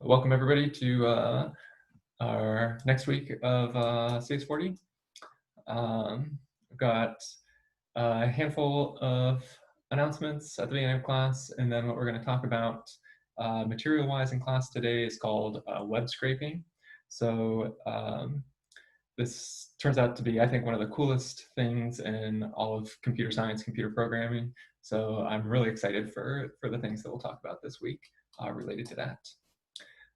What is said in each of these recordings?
Welcome everybody to our next week of CS40. We've got a handful of announcements at the beginning of class, and then what we're going to talk about material-wise in class today is called web scraping. So this turns out to be, I think, one of the coolest things in all of computer science, computer programming. So I'm really excited for the things that we'll talk about this week related to that.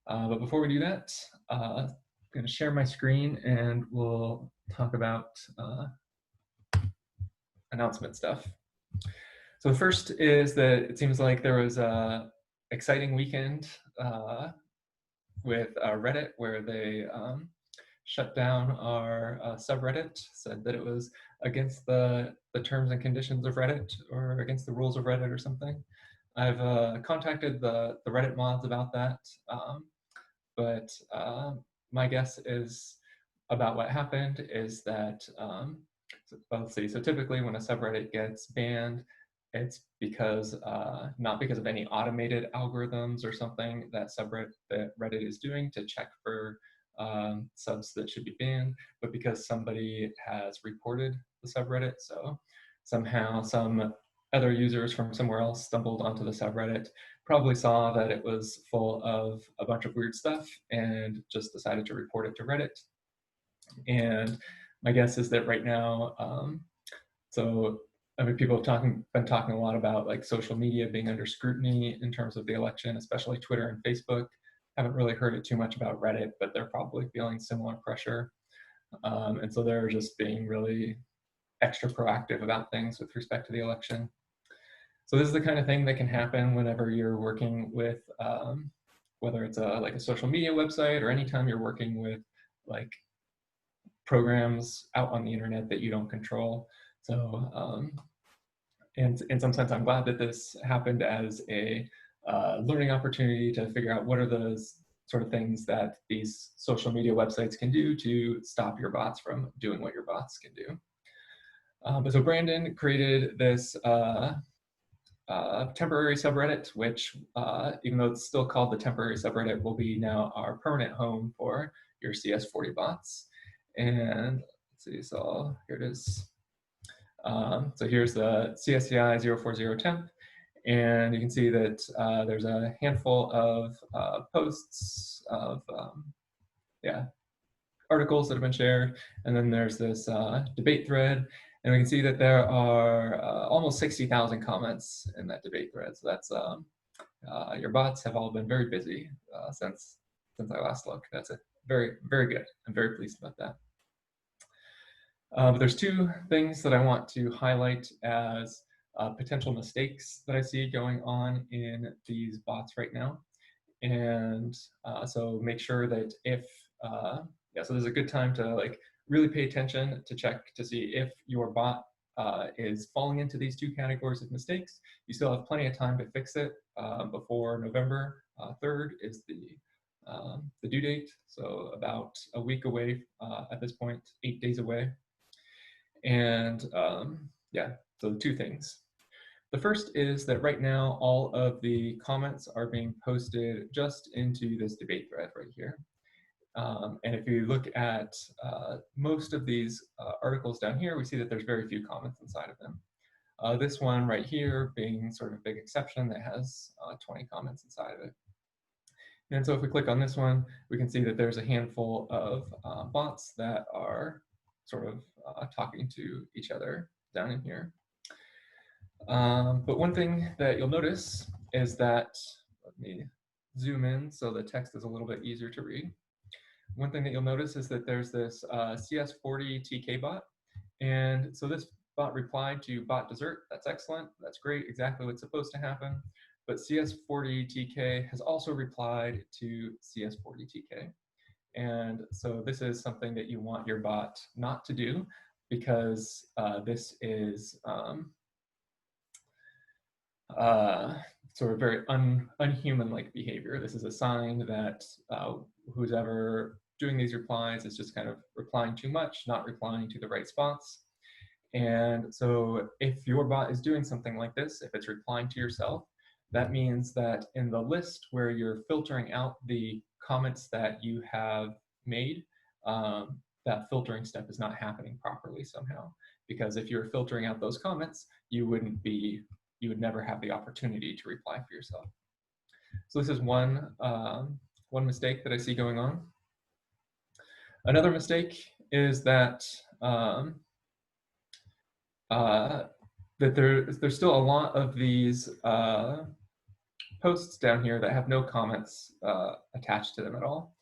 But before we do that, I'm going to share my screen and we'll talk about announcement stuff. So the first is that it seems like there was a exciting weekend with Reddit where they shut down our subreddit, said that it was against the terms and conditions of Reddit or against the rules of Reddit or something. I've contacted the Reddit mods about that. But my guess is about what happened is that, let's see, so typically when a subreddit gets banned, it's because, not because of any automated algorithms or something that Reddit is doing to check for subs that should be banned, but because somebody has reported the subreddit. So somehow some other users from somewhere else stumbled onto the subreddit, probably saw that it was full of a bunch of weird stuff and just decided to report it to Reddit. And my guess is that right now, so I mean, people have been talking a lot about like social media being under scrutiny in terms of the election, especially Twitter and Facebook. Haven't really heard it too much about Reddit, but they're probably feeling similar pressure. And so they're just being really extra proactive about things with respect to the election. So this is the kind of thing that can happen whenever you're working with, whether it's like a social media website or anytime you're working with like programs out on the internet that you don't control. So, and in some sense, I'm glad that this happened as a learning opportunity to figure out what are those sort of things that these social media websites can do to stop your bots from doing what your bots can do. But so Brandon created this temporary subreddit, which even though it's still called the temporary subreddit, will be now our permanent home for your CS40 bots. And let's see, so here it is. So here's the CSCI 040 temp, and you can see that there's a handful of posts of articles that have been shared, and then there's this debate thread, and we can see that there are almost 60,000 comments in that debate thread. So that's your bots have all been very busy since I last looked. That's very, very good. I'm very pleased about that. But there's two things that I want to highlight as potential mistakes that I see going on in these bots right now. And so make sure that if, so there's a good time to like really pay attention to check to see if your bot is falling into these two categories of mistakes. You still have plenty of time to fix it before November 3rd is the due date. So about a week away at this point, 8 days away. And so two things. The first is that right now, all of the comments are being posted just into this debate thread right here. And if you look at most of these articles down here, we see that there's very few comments inside of them. This one right here being sort of a big exception that has 20 comments inside of it. And so if we click on this one, we can see that there's a handful of bots that are sort of talking to each other down in here. But one thing that you'll notice is that, let me zoom in so the text is a little bit easier to read. One thing that you'll notice is that there's this CS40 TK bot. And so this bot replied to bot dessert. That's excellent. That's great. Exactly what's supposed to happen. But CS40 TK has also replied to CS40 TK. And so this is something that you want your bot not to do, because this is sort of very unhuman-like behavior. This is a sign that who's ever doing these replies is just kind of replying too much, not replying to the right spots. And so if your bot is doing something like this, if it's replying to yourself, That means that in the list where you're filtering out the comments that you have made, that filtering step is not happening properly somehow. Because if you're filtering out those comments, you would never have the opportunity to reply for yourself. So this is one mistake that I see going on. Another mistake is that that there's still a lot of these posts down here that have no comments attached to them at all.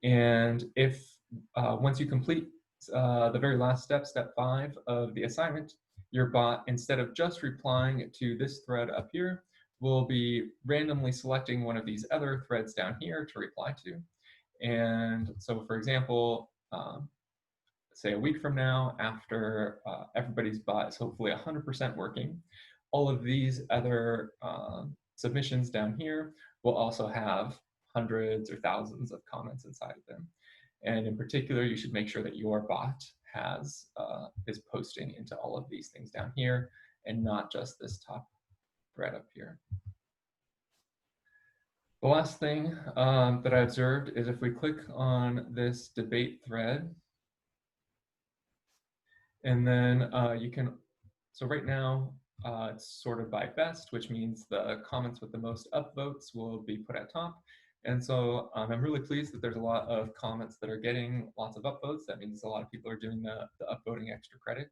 And if once you complete the very last step, step 5 of the assignment, your bot, instead of just replying to this thread up here, will be randomly selecting one of these other threads down here to reply to. And so, for example, say a week from now, after everybody's bot is hopefully 100% working, all of these other submissions down here will also have hundreds or thousands of comments inside of them. And in particular, you should make sure that your bot is posting into all of these things down here and not just this top thread up here. The last thing that I observed is if we click on this debate thread, and then you can, so right now it's sorted by best, which means the comments with the most upvotes will be put at top. And so I'm really pleased that there's a lot of comments that are getting lots of upvotes. That means a lot of people are doing the upvoting extra credit.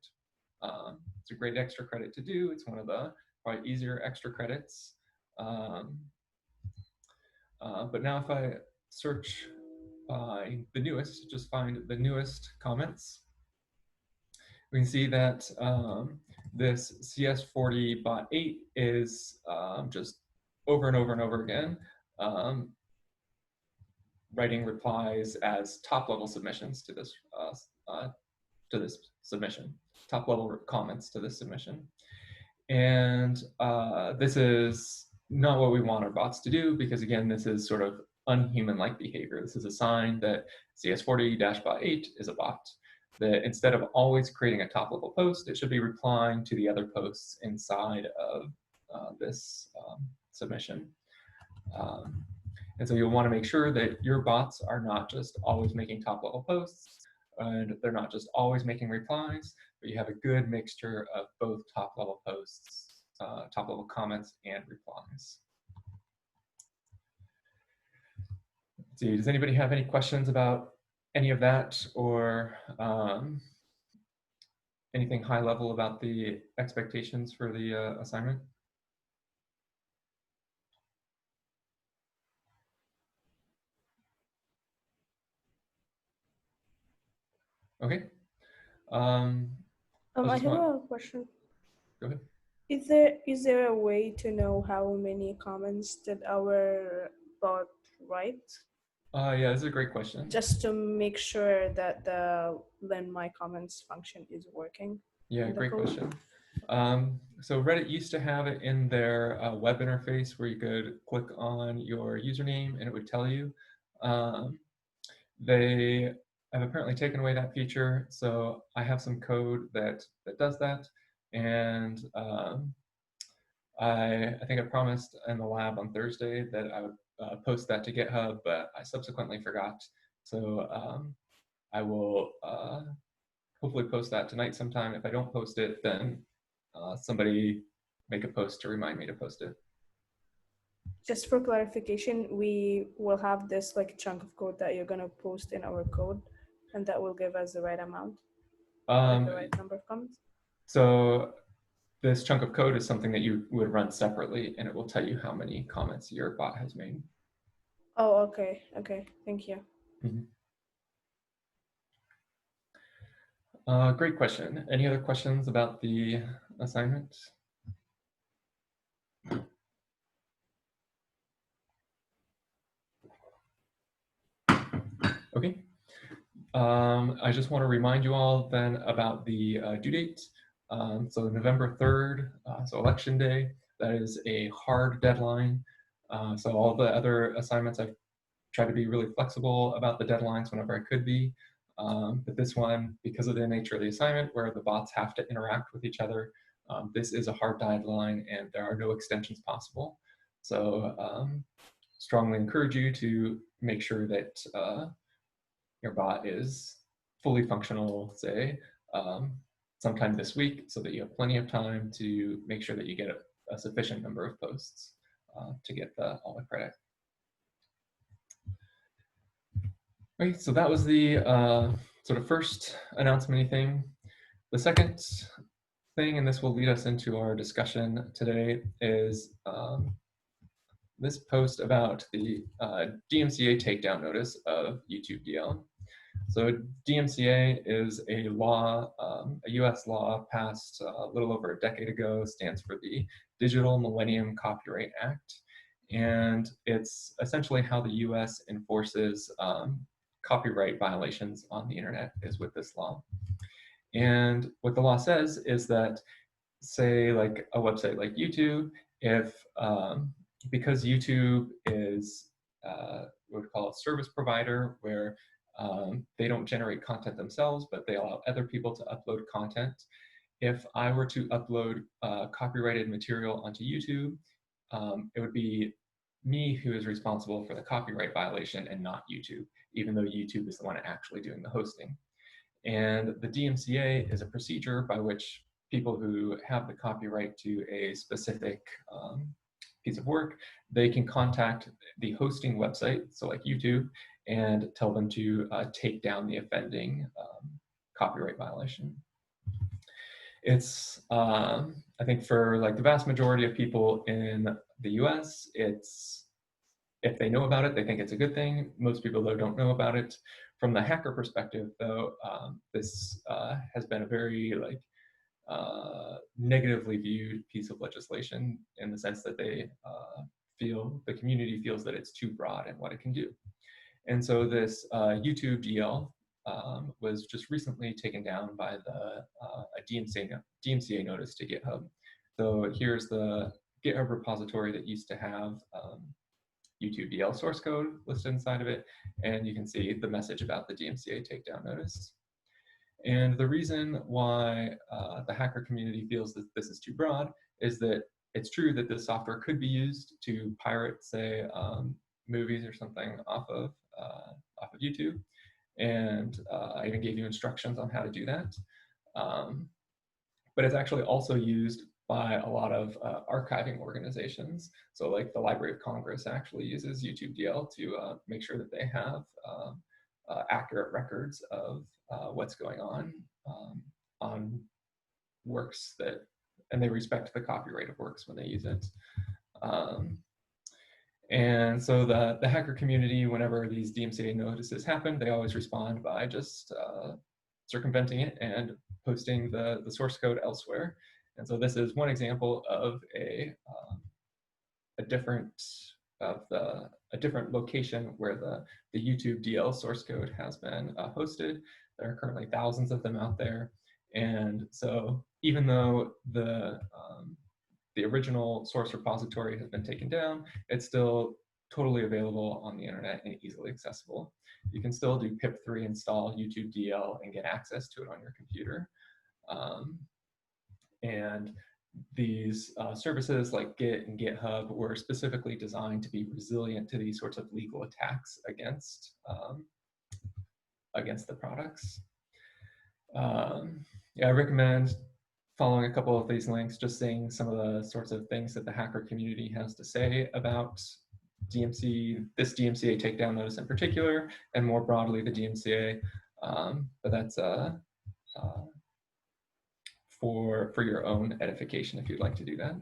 It's a great extra credit to do. It's one of the probably easier extra credits. But now if I search by the newest, just find the newest comments, we can see that this CS40 bot 8 is just over and over and over again writing replies as top-level submissions to this submission, top-level comments to this submission. And this is not what we want our bots to do, because again, this is sort of unhuman-like behavior. This is a sign that CS40-bot8 is a bot. That instead of always creating a top-level post, it should be replying to the other posts inside of this submission. And so you'll want to make sure that your bots are not just always making top-level posts, and they're not just always making replies, but you have a good mixture of both top-level posts, top-level comments, and replies. Let's see, does anybody have any questions about any of that, or anything high level about the expectations for the assignment? Okay. I have a question. Go ahead. Is there a way to know how many comments did our bot write? Yeah, this is a great question. Just to make sure that the lend my comments function is working. Yeah, great question. So Reddit used to have it in their web interface where you could click on your username and it would tell you. They have apparently taken away that feature, so I have some code that does that. And I think I promised in the lab on Thursday that I would post that to GitHub, but I subsequently forgot. So I will hopefully post that tonight sometime. If I don't post it, then somebody make a post to remind me to post it. Just for clarification, we will have this like chunk of code that you're going to post in our code, and that will give us the right amount, like the right number of comments. So this chunk of code is something that you would run separately, and it will tell you how many comments your bot has made. Oh, okay. Okay, thank you. Mm-hmm. Great question. Any other questions about the assignment? Okay. I just want to remind you all then about the due date. So November 3rd, so election day, that is a hard deadline. So all the other assignments, I've tried to be really flexible about the deadlines whenever I could be. But this one, because of the nature of the assignment where the bots have to interact with each other, this is a hard deadline and there are no extensions possible. So strongly encourage you to make sure that your bot is fully functional, say, sometime this week, so that you have plenty of time to make sure that you get a sufficient number of posts to get all the credit. Okay, so that was the sort of first announcement thing. The second thing, and this will lead us into our discussion today, is this post about the DMCA takedown notice of YouTube DL. So DMCA is a law, a US law passed a little over a decade ago, stands for the Digital Millennium Copyright Act. And it's essentially how the US enforces copyright violations on the internet is with this law. And what the law says is that, say, like a website like YouTube, if because YouTube is what we would call a service provider, where they don't generate content themselves, but they allow other people to upload content. If I were to upload copyrighted material onto YouTube, it would be me who is responsible for the copyright violation and not YouTube, even though YouTube is the one actually doing the hosting. And the DMCA is a procedure by which people who have the copyright to a specific piece of work, they can contact the hosting website, so like YouTube, and tell them to take down the offending copyright violation. It's, I think for like the vast majority of people in the US, it's, if they know about it, they think it's a good thing. Most people, though, don't know about it. From the hacker perspective, though, this has been a very negatively viewed piece of legislation, in the sense that they feel, the community feels that it's too broad in what it can do. And so this YouTube DL was just recently taken down by a DMCA notice to GitHub. So here's the GitHub repository that used to have YouTube DL source code listed inside of it, and you can see the message about the DMCA takedown notice. And the reason why the hacker community feels that this is too broad is that it's true that this software could be used to pirate, say, movies or something off of YouTube, and I even gave you instructions on how to do that. But it's actually also used by a lot of archiving organizations. So like the Library of Congress actually uses YouTube DL to make sure that they have accurate records of what's going on works that, and they respect the copyright of works when they use it. And so the hacker community, whenever these DMCA notices happen, they always respond by just circumventing it and posting the source code elsewhere. And so this is one example of a different location where the YouTube DL source code has been hosted. There are currently thousands of them out there. And so even though the original source repository has been taken down, it's still totally available on the internet and easily accessible. You can still do pip3 install YouTube DL and get access to it on your computer. And these services like Git and GitHub were specifically designed to be resilient to these sorts of legal attacks against the products. Yeah, I recommend following a couple of these links, just seeing some of the sorts of things that the hacker community has to say about this DMCA takedown notice in particular, and more broadly the DMCA. But that's for your own edification if you'd like to do that.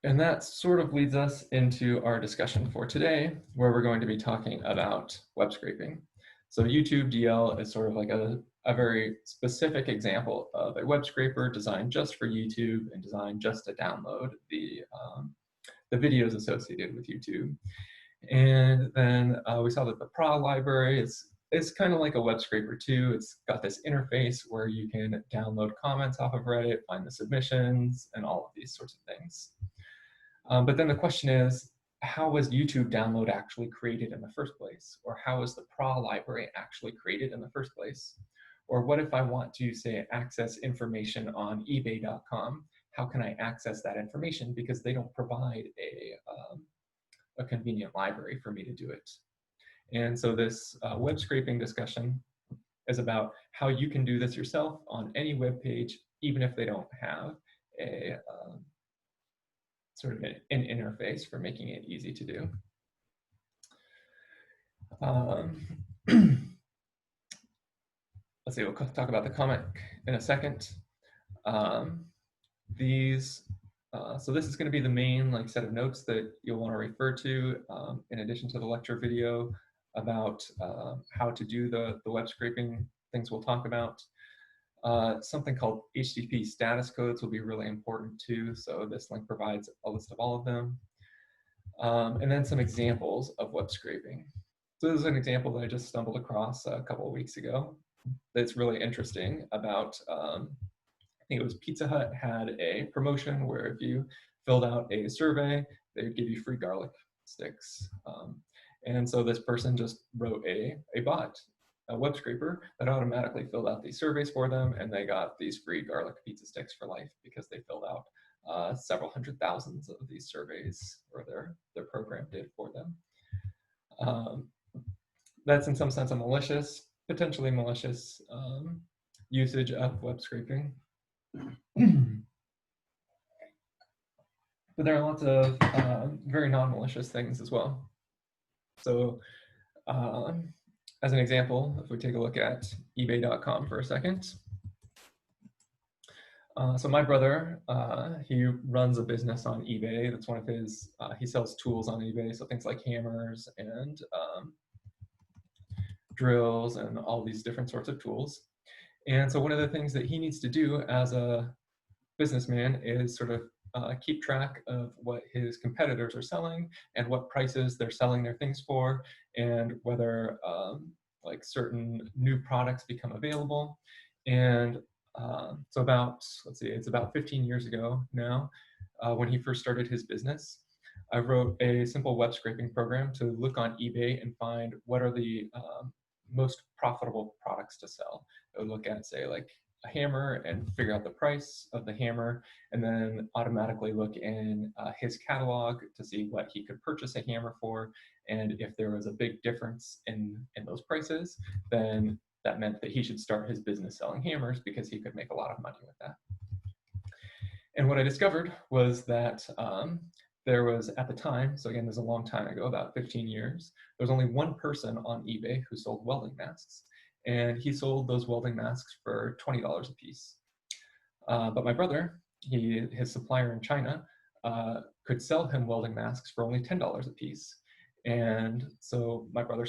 And that sort of leads us into our discussion for today, where we're going to be talking about web scraping. So YouTube DL is sort of like a very specific example of a web scraper designed just for YouTube and designed just to download the videos associated with YouTube. And then we saw that the PRA library is kind of like a web scraper too. It's got this interface where you can download comments off of Reddit, find the submissions, and all of these sorts of things. But then the question is, how was YouTube download actually created in the first place? Or how was the PRA library actually created in the first place? Or what if I want to, say, access information on ebay.com? How can I access that information? Because they don't provide a convenient library for me to do it. And so this web scraping discussion is about how you can do this yourself on any web page, even if they don't have a sort of an interface for making it easy to do. Let's see, we'll talk about the comic in a second. So this is going to be the main set of notes that you'll want to refer to in addition to the lecture video about how to do the web scraping things we'll talk about. Something called HTTP status codes will be really important too. So this link provides a list of all of them. And then some examples of web scraping. So this is an example that I just stumbled across a couple of weeks ago that's really interesting about, I think it was Pizza Hut had a promotion where if you filled out a survey, they would give you free garlic sticks. And so this person just wrote a bot, a web scraper that automatically filled out these surveys for them, and they got these free garlic pizza sticks for life because they filled out several hundred thousands of these surveys, or their program did for them. That's in some sense a malicious, potentially malicious usage of web scraping. But there are lots of very non-malicious things as well. So as an example, if we take a look at ebay.com for a second. So my brother, he runs a business on eBay. That's one of his, he sells tools on eBay. So things like hammers and drills and all these different sorts of tools. And so one of the things that he needs to do as a businessman is sort of keep track of what his competitors are selling and what prices they're selling their things for, and whether certain new products become available. And so it's about 15 years ago now, when he first started his business, I wrote a simple web scraping program to look on eBay and find what are the most profitable products to sell. It would look at, say, like a hammer and figure out the price of the hammer, and then automatically look in his catalog to see what he could purchase a hammer for. And if there was a big difference in those prices, then that meant that he should start his business selling hammers because he could make a lot of money with that. And what I discovered was that there was, at the time, so again, this is a long time ago, about 15 years, there was only one person on eBay who sold welding masks. And he sold those welding masks for $20 a piece. But my brother, his supplier in China, could sell him welding masks for only $10 a piece. And so my brother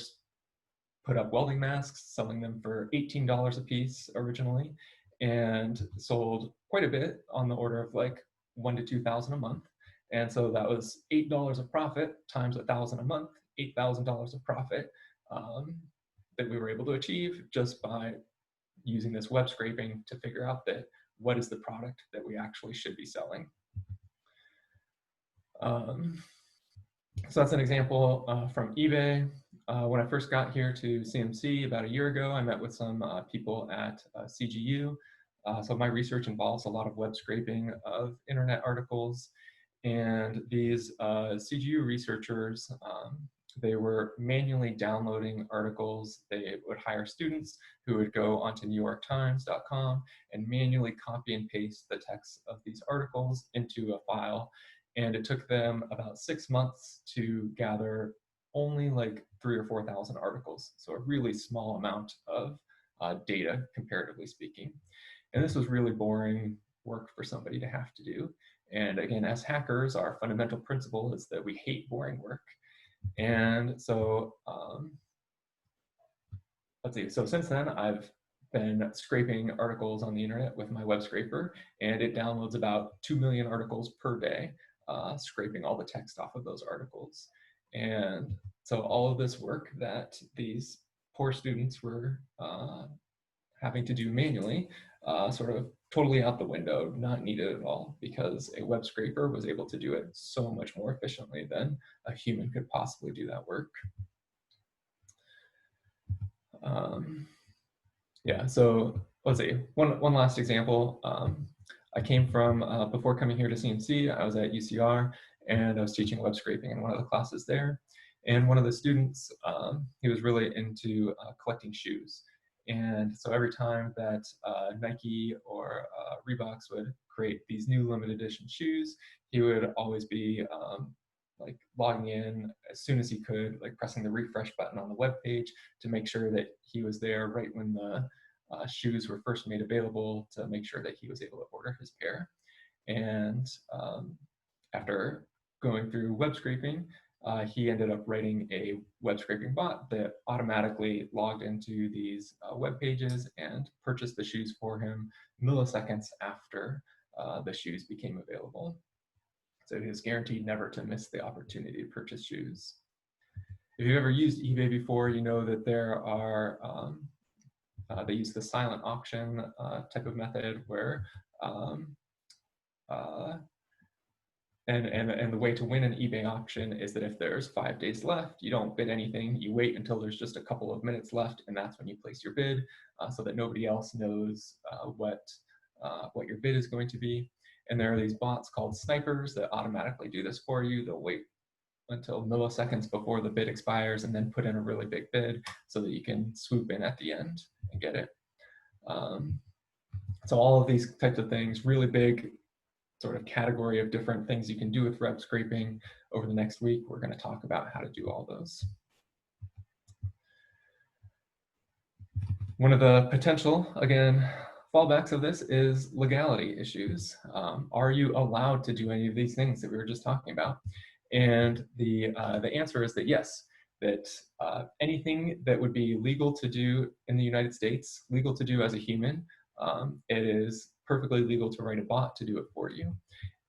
put up welding masks, selling them for $18 a piece originally, and sold quite a bit, on the order of like $1,000 to $2,000 a month. And so that was $8 of profit times $1,000 a month, $8,000 of profit that we were able to achieve just by using this web scraping to figure out that what is the product that we actually should be selling. So that's an example from eBay. When I first got here to CMC about a year ago, I met with some people at CGU. So my research involves a lot of web scraping of internet articles. And these CGU researchers, they were manually downloading articles. They would hire students who would go onto NewYorkTimes.com and manually copy and paste the text of these articles into a file. And it took them about 6 months to gather only like 3,000 or 4,000 articles. So a really small amount of data, comparatively speaking. And this was really boring work for somebody to have to do. And again, as hackers, our fundamental principle is that we hate boring work. And so let's see, so since then, I've been scraping articles on the internet with my web scraper, and it downloads about 2 million articles per day, scraping all the text off of those articles. And so all of this work that these poor students were having to do manually, sort of totally out the window, not needed at all, because a web scraper was able to do it so much more efficiently than a human could possibly do that work. Yeah, so let's see, one last example. I came from, before coming here to CMC, I was at UCR and I was teaching web scraping in one of the classes there. And one of the students, he was really into collecting shoes. And so every time that Nike or Reeboks would create these new limited edition shoes, he would always be like logging in as soon as he could, like pressing the refresh button on the web page to make sure that he was there right when the shoes were first made available, to make sure that he was able to order his pair. And after going through web scraping, he ended up writing a web scraping bot that automatically logged into these web pages and purchased the shoes for him milliseconds after the shoes became available. So he was guaranteed never to miss the opportunity to purchase shoes. If you've ever used eBay before, you know that there are, they use the silent auction type of method where, and the way to win an eBay auction is that if there's 5 days left, you don't bid anything, you wait until there's just a couple of minutes left, and that's when you place your bid, so that nobody else knows what your bid is going to be. And there are these bots called snipers that automatically do this for you. They'll wait until milliseconds before the bid expires and then put in a really big bid so that you can swoop in at the end and get it. So all of these types of things, really big sort of category of different things you can do with web scraping. Over the next week, we're going to talk about how to do all those. One of the potential, again, fallbacks of this is legality issues. Are you allowed to do any of these things that we were just talking about? And the answer is that yes, that anything that would be legal to do in the United States, legal to do as a human, it is perfectly legal to write a bot to do it for you.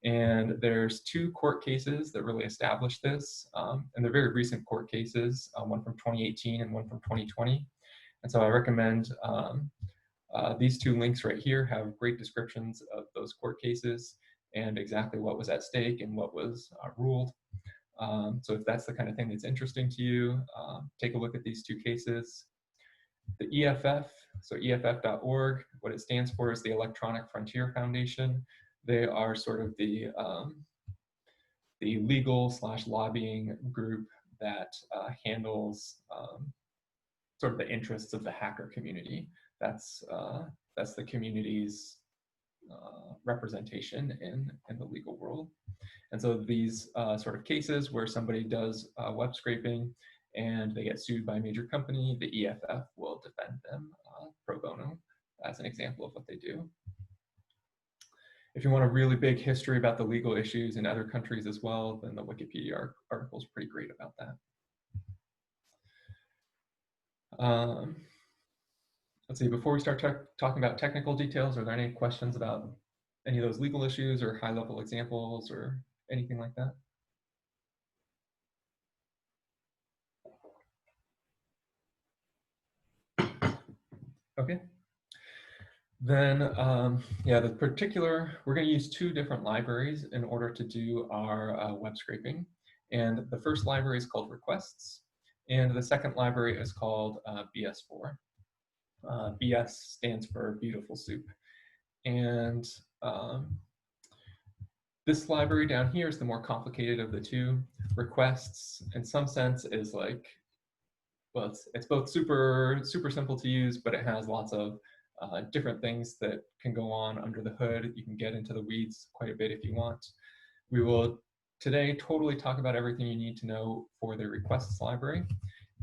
And there's 2 court cases that really establish this, and they're very recent court cases, one from 2018 and one from 2020. And so I recommend these 2 links right here have great descriptions of those court cases and exactly what was at stake and what was ruled. So if that's the kind of thing that's interesting to you, take a look at these 2 cases. The EFF, so EFF.org, what it stands for is the Electronic Frontier Foundation. They are sort of the legal / lobbying group that handles sort of the interests of the hacker community. That's the community's representation in the legal world. And so these sort of cases where somebody does web scraping and they get sued by a major company, the EFF will defend them pro bono as an example of what they do. If you want a really big history about the legal issues in other countries as well, then the Wikipedia article is pretty great about that. Let's see, before we start talking about technical details, are there any questions about any of those legal issues or high-level examples or anything like that? Okay. Then, yeah, we're going to use 2 different libraries in order to do our web scraping. And the first library is called requests, and the second library is called BS4. BS stands for beautiful soup. And this library down here is the more complicated of the 2. Requests, in some sense, is like, well, it's both super simple to use, but it has lots of different things that can go on under the hood. You can get into the weeds quite a bit if you want. We will today totally talk about everything you need to know for the requests library.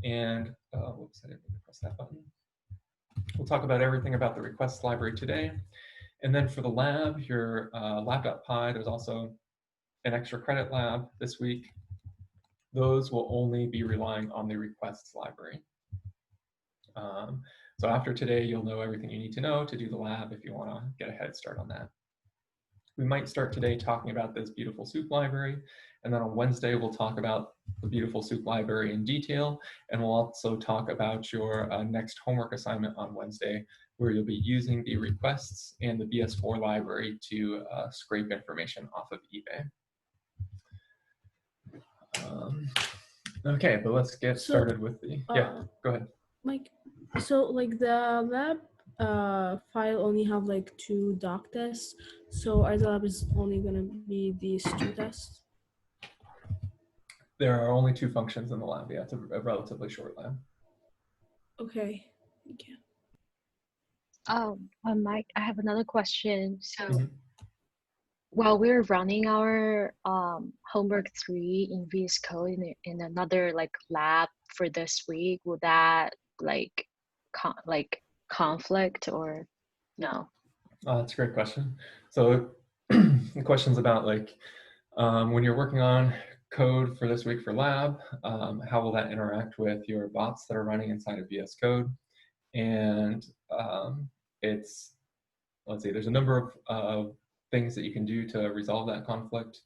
And whoops, I didn't mean to press that button. We'll talk about everything about the requests library today. And then for the lab, your lab.py, there's also an extra credit lab this week. Those will only be relying on the requests library. So after today, you'll know everything you need to know to do the lab if you want to get a head start on that. We might start today talking about this beautiful soup library, and then on Wednesday, we'll talk about the beautiful soup library in detail, and we'll also talk about your next homework assignment on Wednesday, where you'll be using the requests and the BS4 library to scrape information off of eBay. Okay, but let's get started with the, yeah, go ahead. Like, so like the lab file only have like 2 doc tests, so RZLab is only gonna be these 2 tests. There are only 2 functions in the lab. Yeah, it's a relatively short lab. Okay, thank you. Mike, I have another question. So Mhm. while we're running our homework 3 in VS Code in another like lab for this week, will that like conflict or no? That's a great question. So the question's about like when you're working on code for this week for lab, how will that interact with your bots that are running inside of VS Code? And it's, let's see, there's a number of things that you can do to resolve that conflict.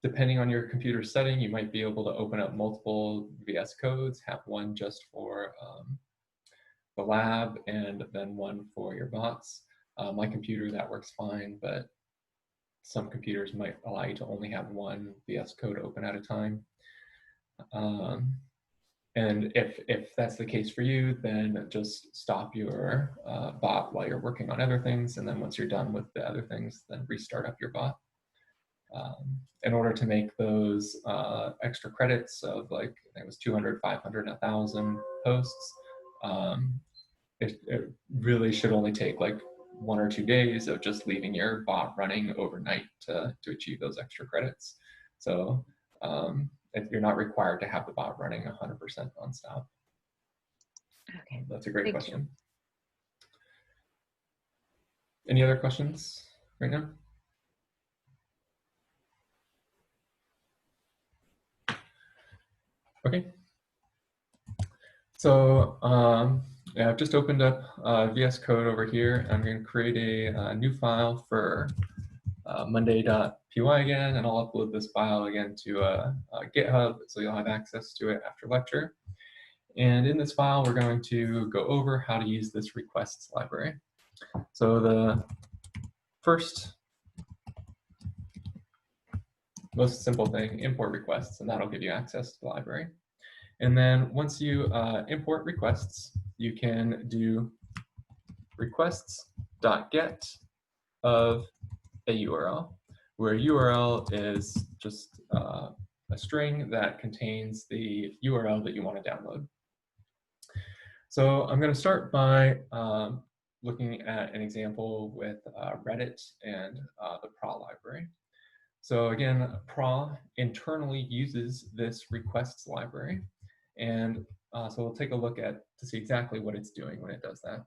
Depending on your computer setting, you might be able to open up multiple VS Codes, have one just for the lab and then one for your bots. My computer, that works fine, but some computers might allow you to only have one VS Code open at a time. And if that's the case for you, then just stop your bot while you're working on other things. And then once you're done with the other things, then restart up your bot. In order to make those extra credits of like, I think it was 200, 500, 1,000 posts, it really should only take like 1 or 2 days of just leaving your bot running overnight to achieve those extra credits. So you're not required to have the bot running 100% nonstop. Okay. That's a great Thank question. Any other questions right now? Okay. So yeah, I've just opened up VS Code over here. I'm going to create a new file for monday.py again, and I'll upload this file again to GitHub, so you'll have access to it after lecture. And in this file, we're going to go over how to use this requests library. So the first, most simple thing, import requests, and that'll give you access to the library. And then once you import requests, you can do requests.get of a URL, where URL is just a string that contains the URL that you want to download. So I'm going to start by looking at an example with Reddit and the PRA library. So again, PRA internally uses this requests library. And so we'll take a look at to see exactly what it's doing when it does that.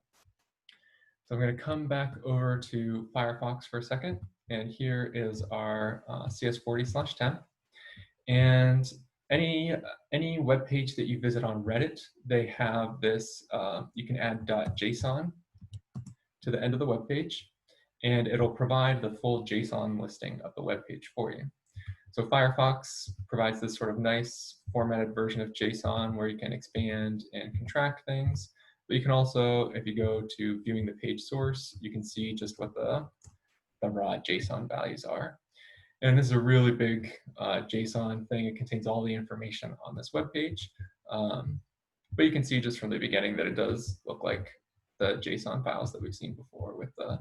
So I'm going to come back over to Firefox for a second. And here is our CS40/temp. And any web page that you visit on Reddit, they have this, you can add .json to the end of the web page, and it'll provide the full JSON listing of the web page for you. So Firefox provides this sort of nice formatted version of JSON where you can expand and contract things. But you can also, if you go to viewing the page source, you can see just what the raw JSON values are. And this is a really big JSON thing. It contains all the information on this web page. But you can see just from the beginning that it does look like the JSON files that we've seen before with the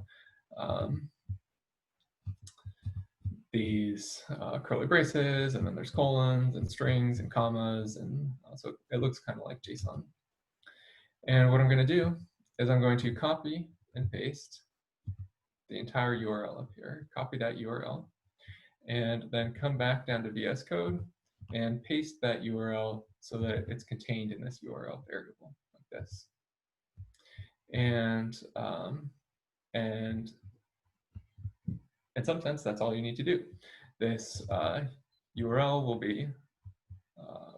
these curly braces, and then there's colons and strings and commas, and so it looks kind of like JSON. And what I'm going to do is I'm going to copy and paste the entire URL up here, copy that URL, and then come back down to VS Code and paste that URL so that it's contained in this URL variable like this. And in some sense, that's all you need to do. This URL will be,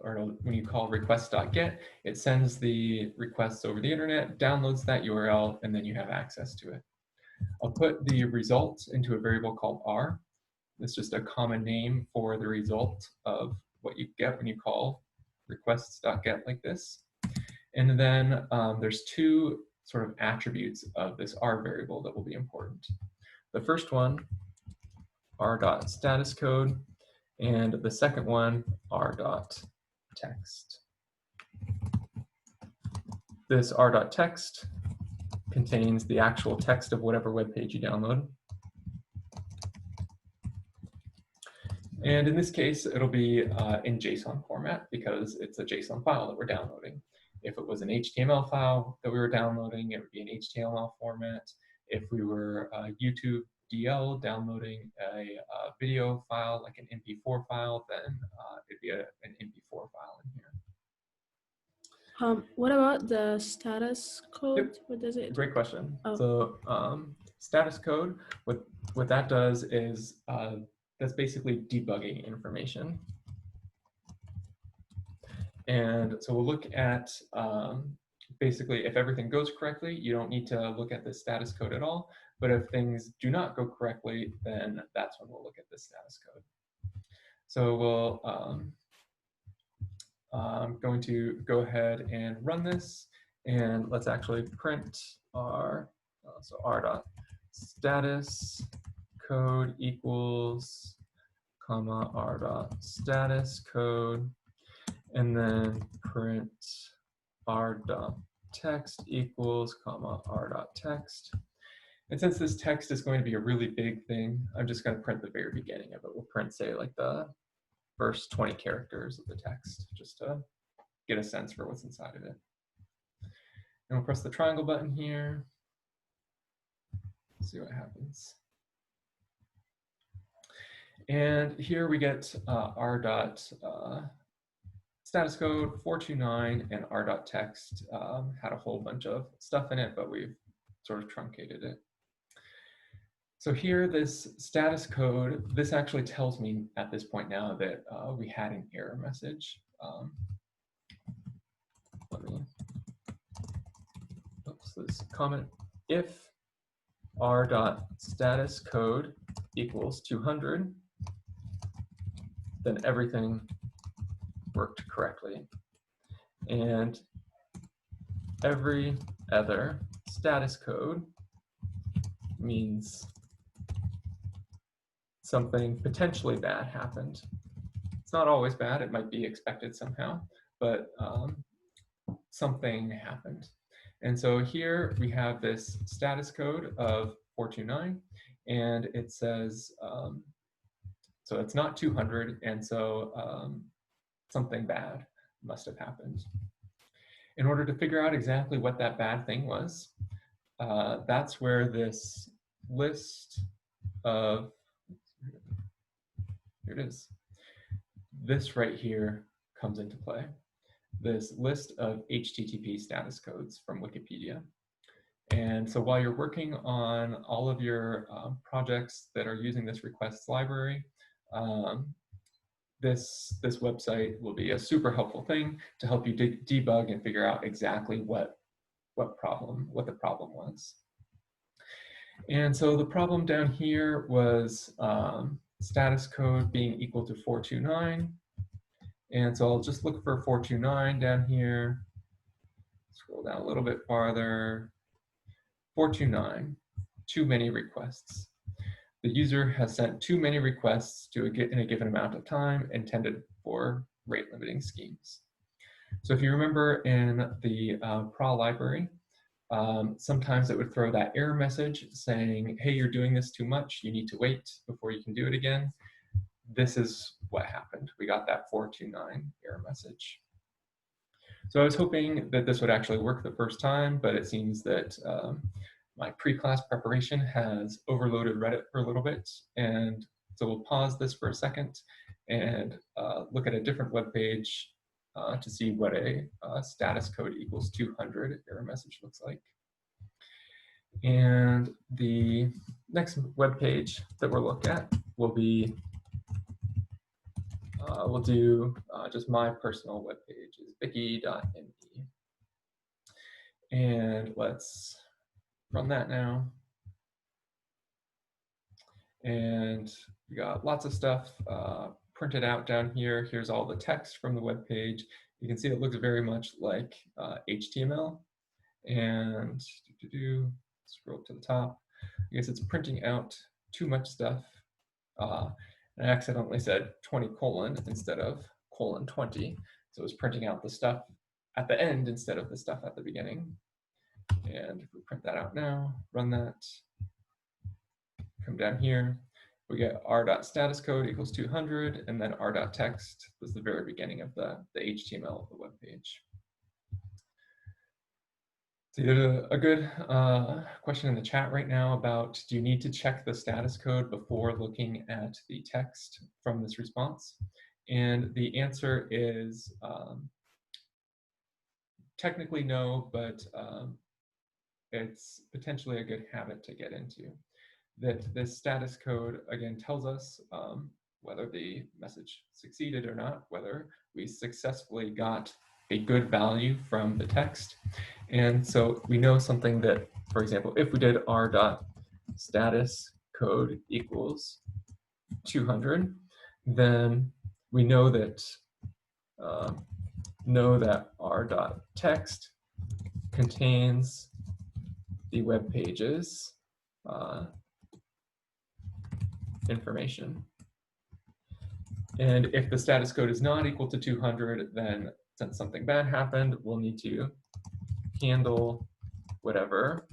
or when you call request.get, it sends the requests over the internet, downloads that URL, and then you have access to it. I'll put the result into a variable called R. It's just a common name for the result of what you get when you call requests.get like this. And then there's 2 sort of attributes of this R variable that will be important. The first one, r.statuscode, and the second one, r.text. This r.text contains the actual text of whatever web page you download. And in this case, it'll be in JSON format because it's a JSON file that we're downloading. If it was an HTML file that we were downloading, it would be an HTML format. If we were YouTube DL downloading a video file, like an MP4 file, then it'd be an MP4 file in here. What about the status code? Yep. What does it? Great question. Oh. So status code, what that does is that's basically debugging information. And so we'll look at basically if everything goes correctly, you don't need to look at the status code at all. But if things do not go correctly, then that's when we'll look at the status code. So we'll I'm going to go ahead and run this, and let's actually print our so r.status code equals comma r.status code, and then print r.text equals comma r.text. And since this text is going to be a really big thing, I'm just going to print the very beginning of it. We'll print, say, like the first 20 characters of the text, just to get a sense for what's inside of it. And we'll press the triangle button here. See what happens. And here we get r.status code 429 and r.text had a whole bunch of stuff in it, but we've sort of truncated it. So here, this status code, this actually tells me at this point now that we had an error message. Let me, this comment, if r.status code equals 200, then everything worked correctly. And every other status code means something potentially bad happened. It's not always bad, it might be expected somehow, but something happened. And so here we have this status code of 429, and it says, so it's not 200, and so something bad must have happened. In order to figure out exactly what that bad thing was, that's where this list of, here it is, this right here comes into play. This list of HTTP status codes from Wikipedia. And so while you're working on all of your projects that are using this requests library, this website will be a super helpful thing to help you debug and figure out exactly what the problem was. And so the problem down here was status code being equal to 429. And so I'll just look for 429 down here. Scroll down a little bit farther. 429, too many requests. The user has sent too many requests in a given amount of time intended for rate limiting schemes. So if you remember in the PRA library, sometimes it would throw that error message saying, hey, you're doing this too much, you need to wait before you can do it again. This is what happened. We got that 429 error message. So I was hoping that this would actually work the first time, but it seems that my pre-class preparation has overloaded Reddit for a little bit. And so we'll pause this for a second and look at a different web page to see what a status code equals 200 error message looks like. And the next web page that we'll look at will be, we'll do just my personal web page is wiki.me. And let's run that now. And we got lots of stuff printed out down here. Here's all the text from the web page. You can see it looks very much like HTML. And scroll up to the top. I guess it's printing out too much stuff. And I accidentally said 20 : instead of :20. So it was printing out the stuff at the end instead of the stuff at the beginning. And if we print that out now, run that, come down here, we get r.statuscode equals 200, and then r.text was the very beginning of the HTML of the web page. So there's a good question in the chat right now about, do you need to check the status code before looking at the text from this response? And the answer is technically no, but it's potentially a good habit to get into. That this status code, again, tells us whether the message succeeded or not, whether we successfully got a good value from the text. And so we know something that, for example, if we did r.status code equals 200, then we know that r.text contains the web page's information. And if the status code is not equal to 200, then since something bad happened, we'll need to handle whatever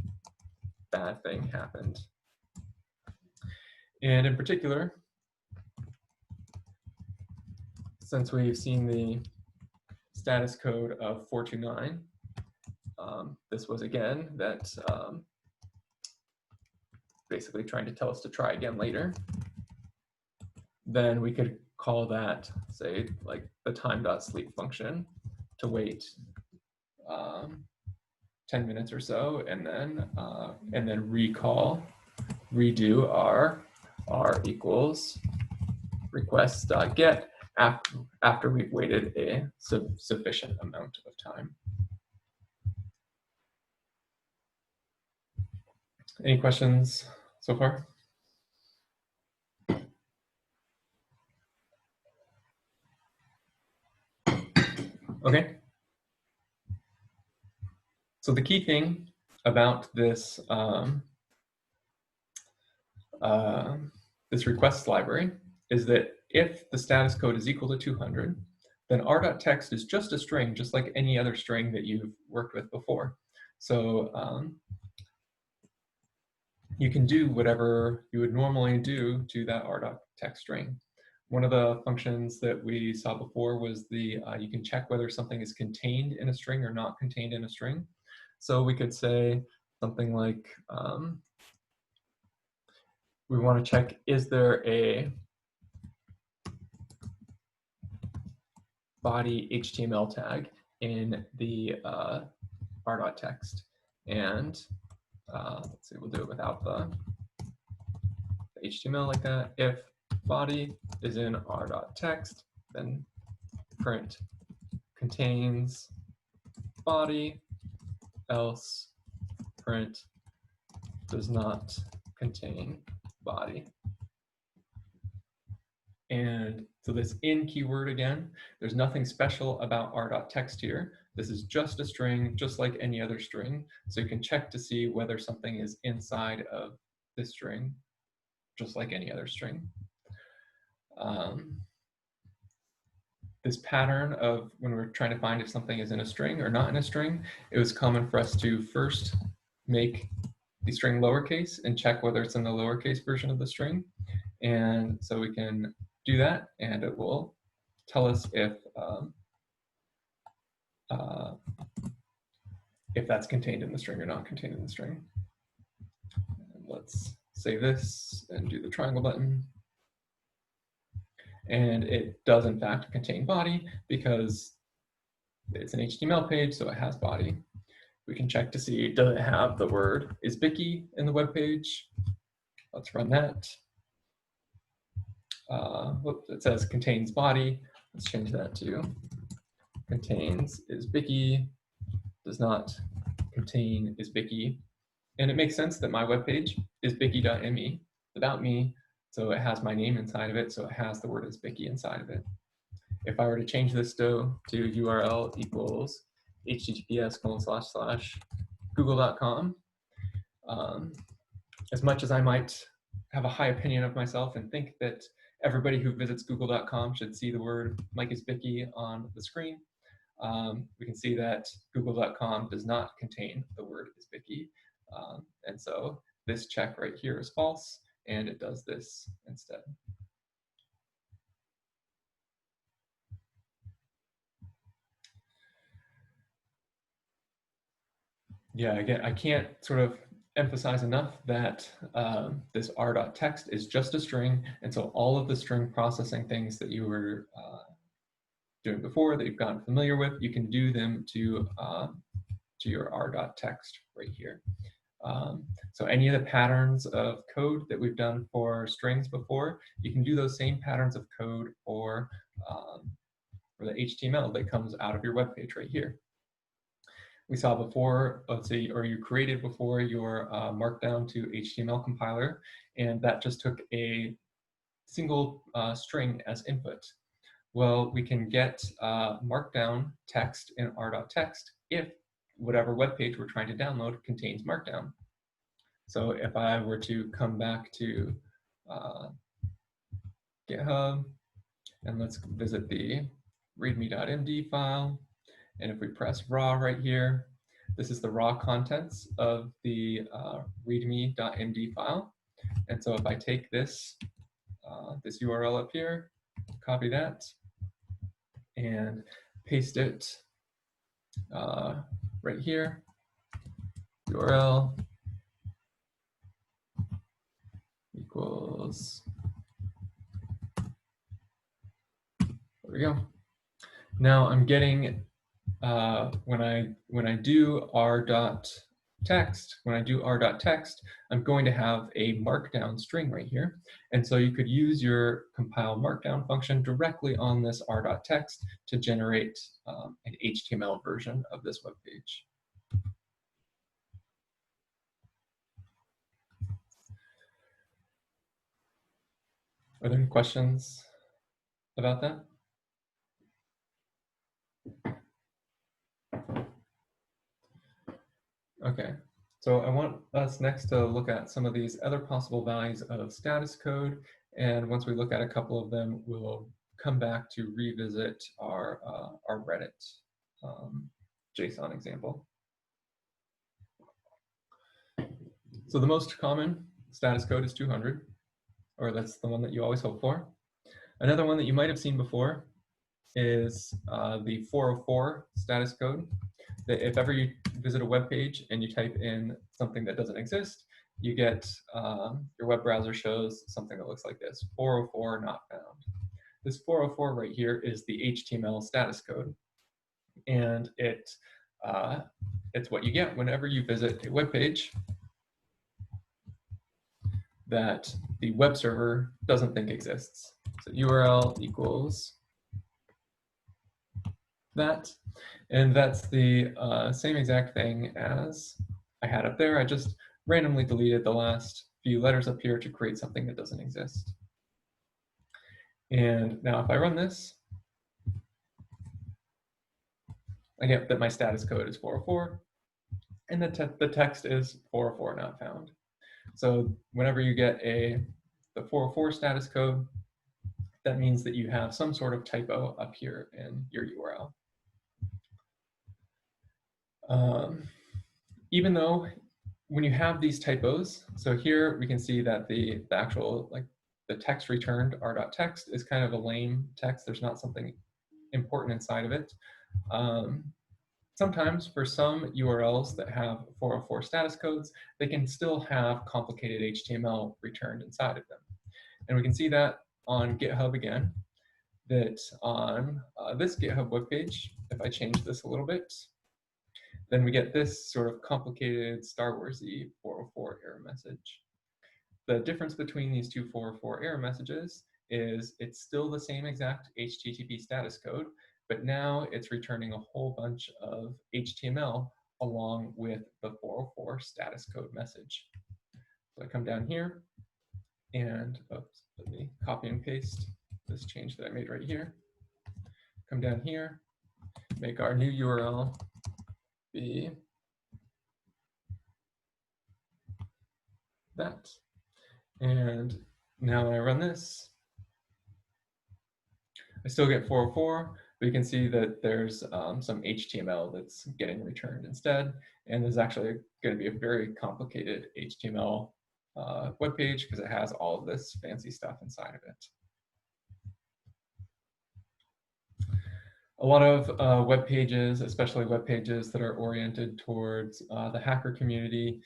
bad thing happened. And in particular, since we've seen the status code of 429, this was again that basically trying to tell us to try again later. Then we could call that, say, like the time.sleep function to wait 10 minutes or so, and then redo our r equals request.get after we've waited a sufficient amount of time. Any questions so far? Okay. So the key thing about this this requests library is that if the status code is equal to 200, then r.text is just a string, just like any other string that you've worked with before. So you can do whatever you would normally do to that r.text string. One of the functions that we saw before was the you can check whether something is contained in a string or not contained in a string. So we could say something like, we want to check, is there a body HTML tag in the r.text? And let's see, we'll do it without the HTML like that. If body is in r.text, then print contains body, else print does not contain body. And so this in keyword again, there's nothing special about r.text here. This is just a string, just like any other string. So you can check to see whether something is inside of this string, just like any other string. This pattern of when we're trying to find if something is in a string or not in a string, it was common for us to first make the string lowercase and check whether it's in the lowercase version of the string. And so we can do that, and it will tell us if that's contained in the string or not contained in the string. And let's save this and do the triangle button. And it does in fact contain body because it's an HTML page, so it has body. We can check to see, does it have the word isbiki in the web page? Let's run that. It says contains body. Let's change that to contains isbiki, does not contain isbiki. And it makes sense that my web page isbiki.me, about me, so it has my name inside of it, so it has the word isbiki inside of it. If I were to change this to URL equals https://google.com, as much as I might have a high opinion of myself and think that everybody who visits google.com should see the word Mike Isbicki on the screen, we can see that google.com does not contain the word Isbiki. And so this check right here is false, and it does this instead. Yeah, again, I can't sort of emphasize enough that this r.text is just a string, and so all of the string processing things that you were doing before that you've gotten familiar with, you can do them to your r.text right here. So any of the patterns of code that we've done for strings before, you can do those same patterns of code for the HTML that comes out of your web page right here. We saw before, let's say, or you created before your Markdown to HTML compiler, and that just took a single string as input. Well, we can get Markdown text in r.text if whatever web page we're trying to download contains Markdown. So if I were to come back to GitHub, and let's visit the readme.md file, and if we press raw right here, this is the raw contents of the readme.md file. And so if I take this, this URL up here, copy that, and paste it right here, URL equals, there we go. Now I'm getting, when I do r.text, I'm going to have a markdown string right here. And so you could use your compile markdown function directly on this r.text to generate an HTML version of this web page. Are there any questions about that? Okay, so I want us next to look at some of these other possible values of status code. And once we look at a couple of them, we'll come back to revisit our Reddit JSON example. So the most common status code is 200, or that's the one that you always hope for. Another one that you might have seen before is the 404 status code. That if ever you visit a web page and you type in something that doesn't exist, you get, your web browser shows something that looks like this, 404 not found. This 404 right here is the HTML status code. And it's what you get whenever you visit a web page that the web server doesn't think exists. So URL equals that. And that's the same exact thing as I had up there. I just randomly deleted the last few letters up here to create something that doesn't exist. And now if I run this, I get that my status code is 404, and the text is 404 not found. So whenever you get the 404 status code, that means that you have some sort of typo up here in your URL. Even though when you have these typos, so here we can see that the actual, like the text returned r.text is kind of a lame text. There's not something important inside of it. Sometimes for some URLs that have 404 status codes, they can still have complicated HTML returned inside of them. And we can see that on GitHub again, that on this GitHub webpage, if I change this a little bit, then we get this sort of complicated Star Wars-y 404 error message. The difference between these two 404 error messages is it's still the same exact HTTP status code, but now it's returning a whole bunch of HTML along with the 404 status code message. So I come down here and, oops, let me copy and paste this change that I made right here. Come down here, make our new URL be that. And now when I run this, I still get 404, But you can see that there's some HTML that's getting returned instead. And there's actually going to be a very complicated HTML web page because it has all of this fancy stuff inside of it. A lot of web pages, especially web pages that are oriented towards the hacker community,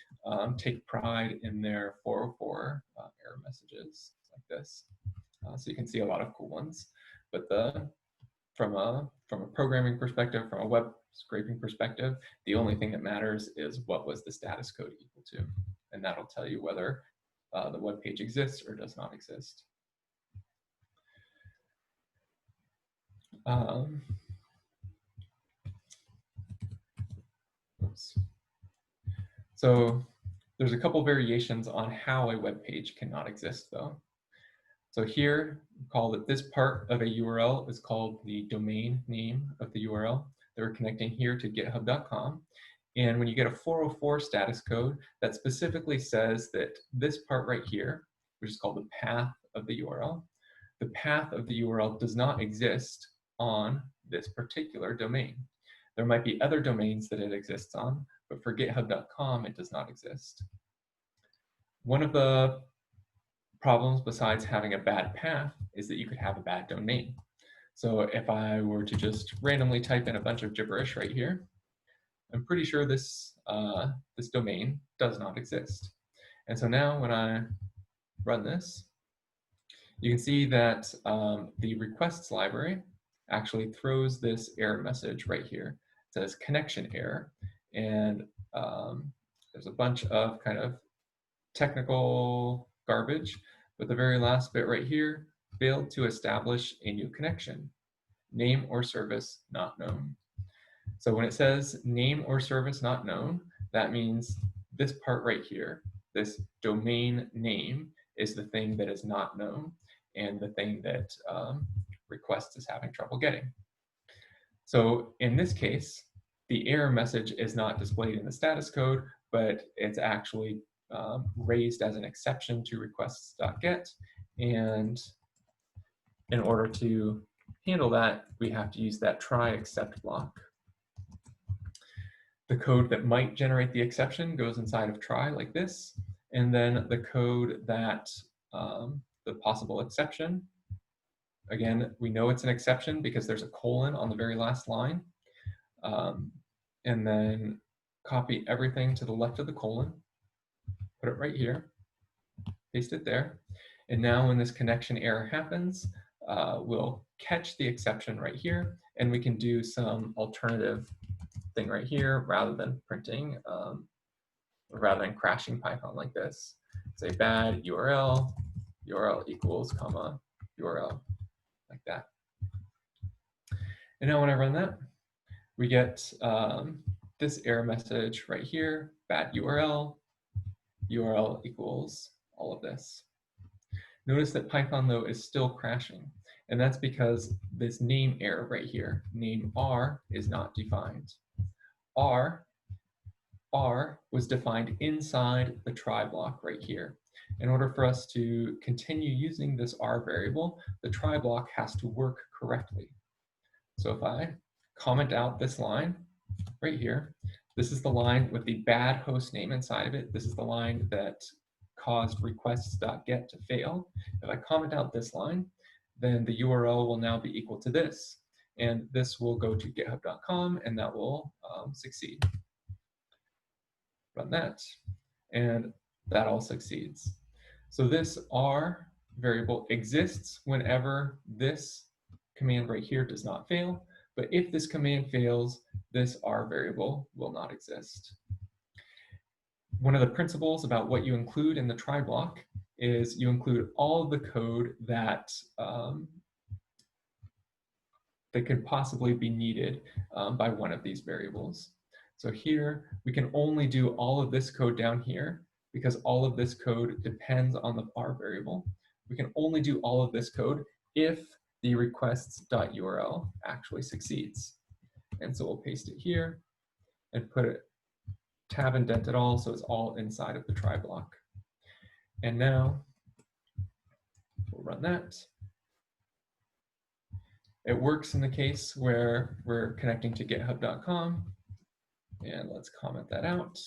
take pride in their 404 error messages like this. So you can see a lot of cool ones. But from a programming perspective, from a web scraping perspective, the only thing that matters is what was the status code equal to. And that'll tell you whether the web page exists or does not exist. Oops. So there's a couple variations on how a web page cannot exist though. So here, call that this part of a URL is called the domain name of the URL that we're connecting here to github.com. And when you get a 404 status code, that specifically says that this part right here, which is called the path of the URL, the path of the URL does not exist on this particular domain. There might be other domains that it exists on, but for github.com, it does not exist. One of the problems besides having a bad path is that you could have a bad domain. So if I were to just randomly type in a bunch of gibberish right here, I'm pretty sure this, this domain does not exist. And so now when I run this, you can see that the requests library actually throws this error message right here. It says connection error. And there's a bunch of kind of technical garbage, but the very last bit right here, failed to establish a new connection. Name or service not known. So when it says name or service not known, that means this part right here, this domain name, is the thing that is not known and the thing that request is having trouble getting. So in this case, the error message is not displayed in the status code, but it's actually raised as an exception to requests.get. And in order to handle that, we have to use that try except block. The code that might generate the exception goes inside of try like this. And then the code that, the possible exception, again, we know it's an exception because there's a colon on the very last line. And then copy everything to the left of the colon, put it right here, paste it there. And now when this connection error happens, we'll catch the exception right here, and we can do some alternative thing right here rather than printing, rather than crashing Python like this. Say bad URL, URL equals, comma, URL, like that. And now when I run that, we get this error message right here, bad URL, URL equals all of this. Notice that Python though is still crashing, and that's because this name error right here, name R, is not defined. R was defined inside the try block right here. In order for us to continue using this R variable, the try block has to work correctly. So if I comment out this line right here, this is the line with the bad host name inside of it. This is the line that caused requests.get to fail. If I comment out this line, then the URL will now be equal to this. And this will go to github.com and that will succeed. Run that, and that all succeeds. So this R variable exists whenever this command right here does not fail, but if this command fails, this R variable will not exist. One of the principles about what you include in the try block is you include all of the code that that could possibly be needed by one of these variables. So here, we can only do all of this code down here because all of this code depends on the R variable. We can only do all of this code if the requests.url actually succeeds. And so we'll paste it here and put it, tab indent it all so it's all inside of the try block. And now we'll run that. It works in the case where we're connecting to github.com. And let's comment that out.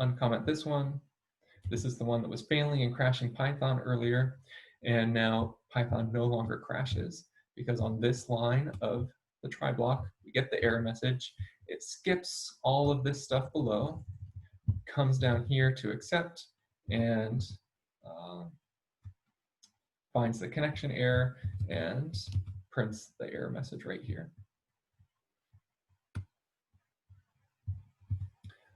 Uncomment this one. This is the one that was failing and crashing Python earlier. And now Python no longer crashes because on this line of the try block, we get the error message. It skips all of this stuff below, comes down here to accept, and finds the connection error and prints the error message right here.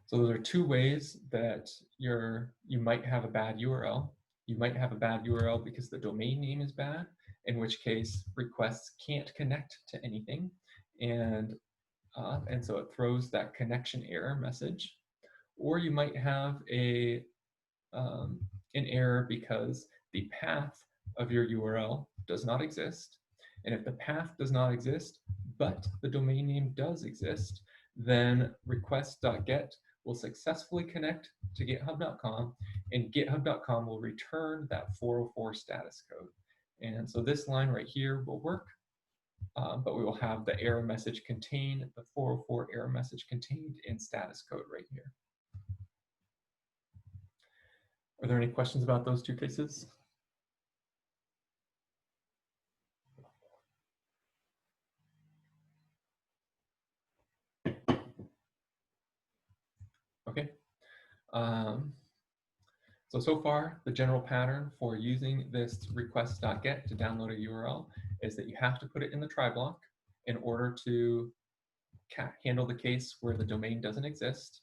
So those are two ways that you might have a bad URL. You might have a bad URL because the domain name is bad, in which case requests can't connect to anything. And so it throws that connection error message. Or you might have an error because the path of your URL does not exist. And if the path does not exist, but the domain name does exist, then request.get will successfully connect to github.com, and github.com will return that 404 status code. And so this line right here will work, but we will have the error message contained, the 404 error message contained in status code right here. Are there any questions about those two cases? Okay. So far, the general pattern for using this request.get to download a URL is that you have to put it in the try block in order to handle the case where the domain doesn't exist.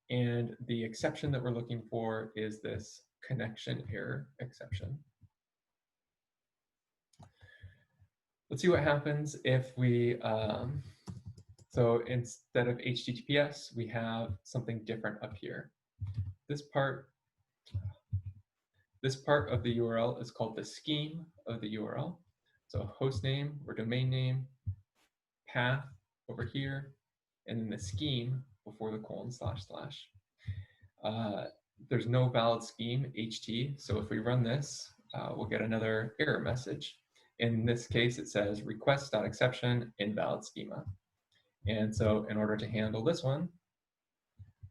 And the exception that we're looking for is this connection error exception. Let's see what happens if we, so instead of HTTPS, we have something different up here. This part of the URL is called the scheme of the URL. So host name or domain name, path over here, and then the scheme before the : //. There's no valid scheme, HT. So if we run this, we'll get another error message. In this case, it says request.exception invalid schema. And so in order to handle this one,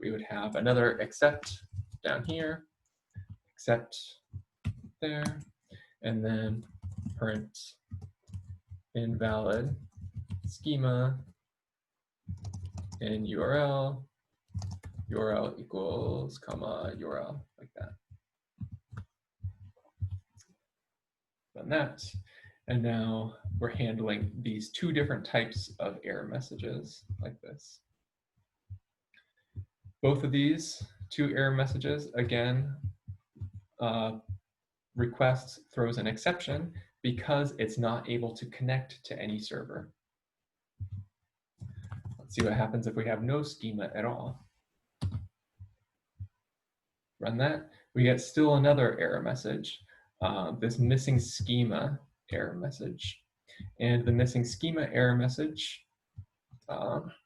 we would have another except down here, except there, and then print invalid schema in URL equals comma URL, like that. Done that. And now we're handling these two different types of error messages like this. Both of these two error messages, again, request throws an exception because it's not able to connect to any server. Let's see what happens if we have no schema at all. Run that, we get still another error message, this missing schema error message. And the missing schema error message,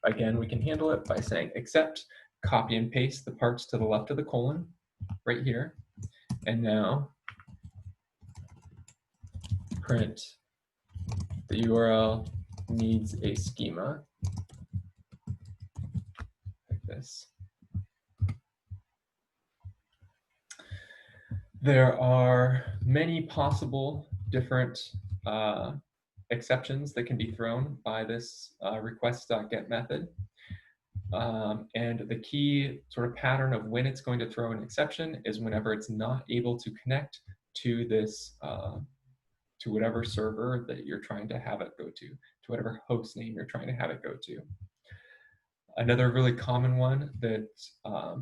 again, we can handle it by saying except, copy and paste the parts to the left of the colon right here. And now print the URL needs a schema like this. There are many possible different exceptions that can be thrown by this request.get method. And the key sort of pattern of when it's going to throw an exception is whenever it's not able to connect to this, to whatever server that you're trying to have it go to whatever host name you're trying to have it go to. Another really common one that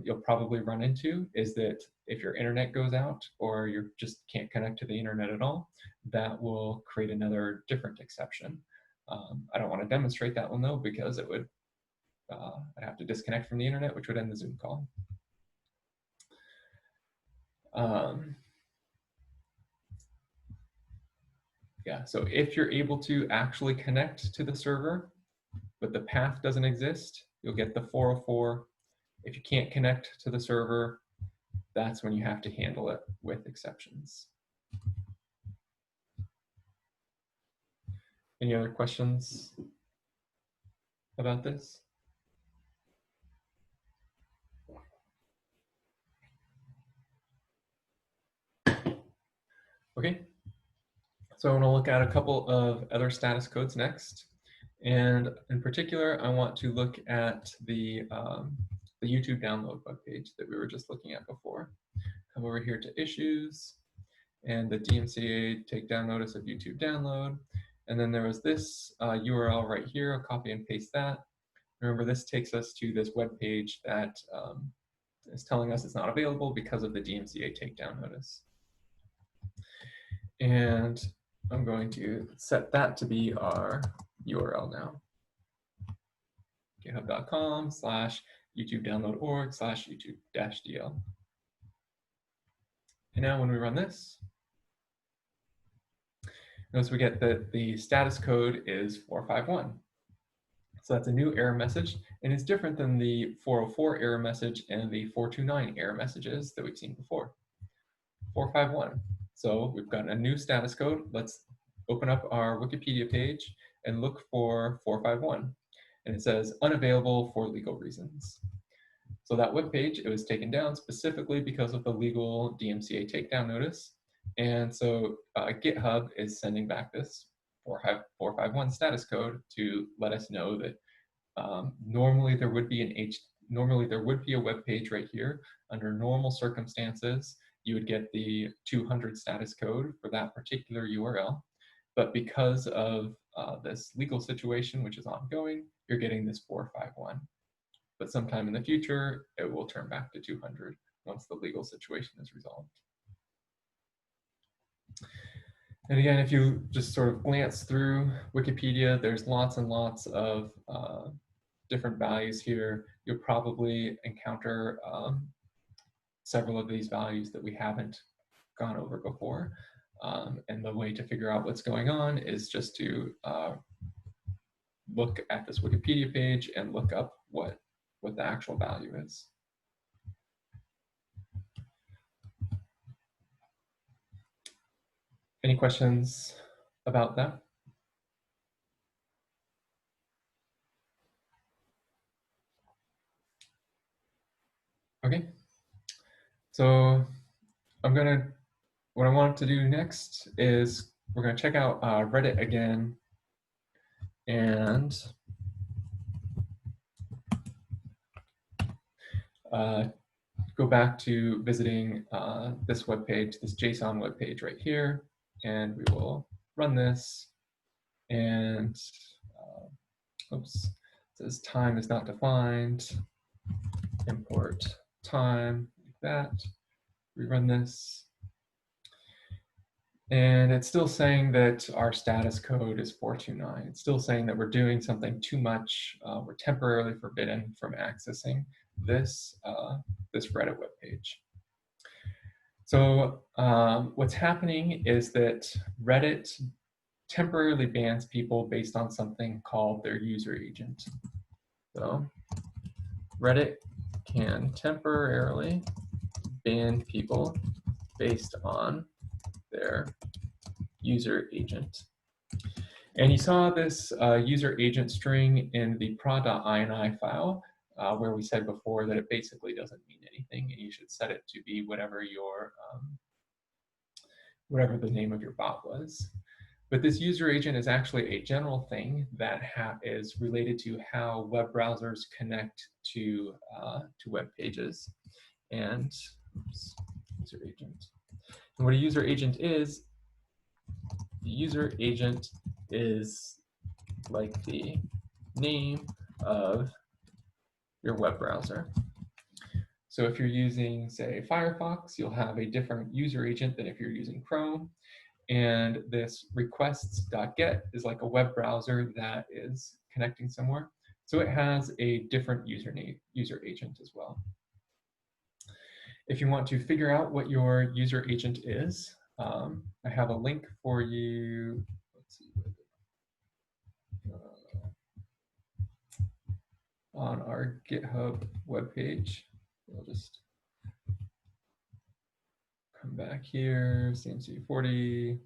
you'll probably run into is that if your internet goes out or you just can't connect to the internet at all, that will create another different exception. I don't want to demonstrate that one though, because it would, I'd have to disconnect from the internet, which would end the Zoom call. Yeah, so if you're able to actually connect to the server, but the path doesn't exist, you'll get the 404. If you can't connect to the server, that's when you have to handle it with exceptions. Any other questions about this? Okay, so I want to look at a couple of other status codes next. And in particular, I want to look at the YouTube download webpage that we were just looking at before. Come over here to issues and the DMCA takedown notice of YouTube download. And then there was this URL right here. I'll copy and paste that. Remember, this takes us to this web page that is telling us it's not available because of the DMCA takedown notice. And I'm going to set that to be our URL now. github.com/youtube-download.org/youtube-dl. And now when we run this, notice we get that the status code is 451. So that's a new error message, and it's different than the 404 error message and the 429 error messages that we've seen before. 451. So we've got a new status code. Let's open up our Wikipedia page and look for 451. And it says unavailable for legal reasons. So that web page, it was taken down specifically because of the legal DMCA takedown notice. And so GitHub is sending back this 451 status code to let us know that normally there would be a web page right here. Under normal circumstances, you would get the 200 status code for that particular URL. But because of this legal situation, which is ongoing, you're getting this 451. But sometime in the future, it will turn back to 200 once the legal situation is resolved. And again, if you just sort of glance through Wikipedia, there's lots and lots of different values here. You'll probably encounter several of these values that we haven't gone over before. And the way to figure out what's going on is just to look at this Wikipedia page and look up what the actual value is. Any questions about that? Okay, so what I want to do next is we're gonna check out Reddit again and go back to visiting this webpage, this JSON webpage right here, and we will run this. And oops, it says time is not defined. Import time, like that. We run this. And it's still saying that our status code is 429. It's still saying that we're doing something too much. We're temporarily forbidden from accessing this Reddit webpage. So what's happening is that Reddit temporarily bans people based on something called their user agent. So Reddit can temporarily ban people based on their user agent. And you saw this user agent string in the prod.ini file, where we said before that it basically doesn't mean anything, and you should set it to be whatever your whatever the name of your bot was. But this user agent is actually a general thing that is related to how web browsers connect to web pages. And oops, user agent. And what a user agent is, the user agent is like the name of your web browser. So if you're using, say, Firefox, you'll have a different user agent than if you're using Chrome. And this requests.get is like a web browser that is connecting somewhere. So it has a different user agent as well. If you want to figure out what your user agent is, I have a link for you. Let's see, on our GitHub webpage. I'll just come back here, CMC40.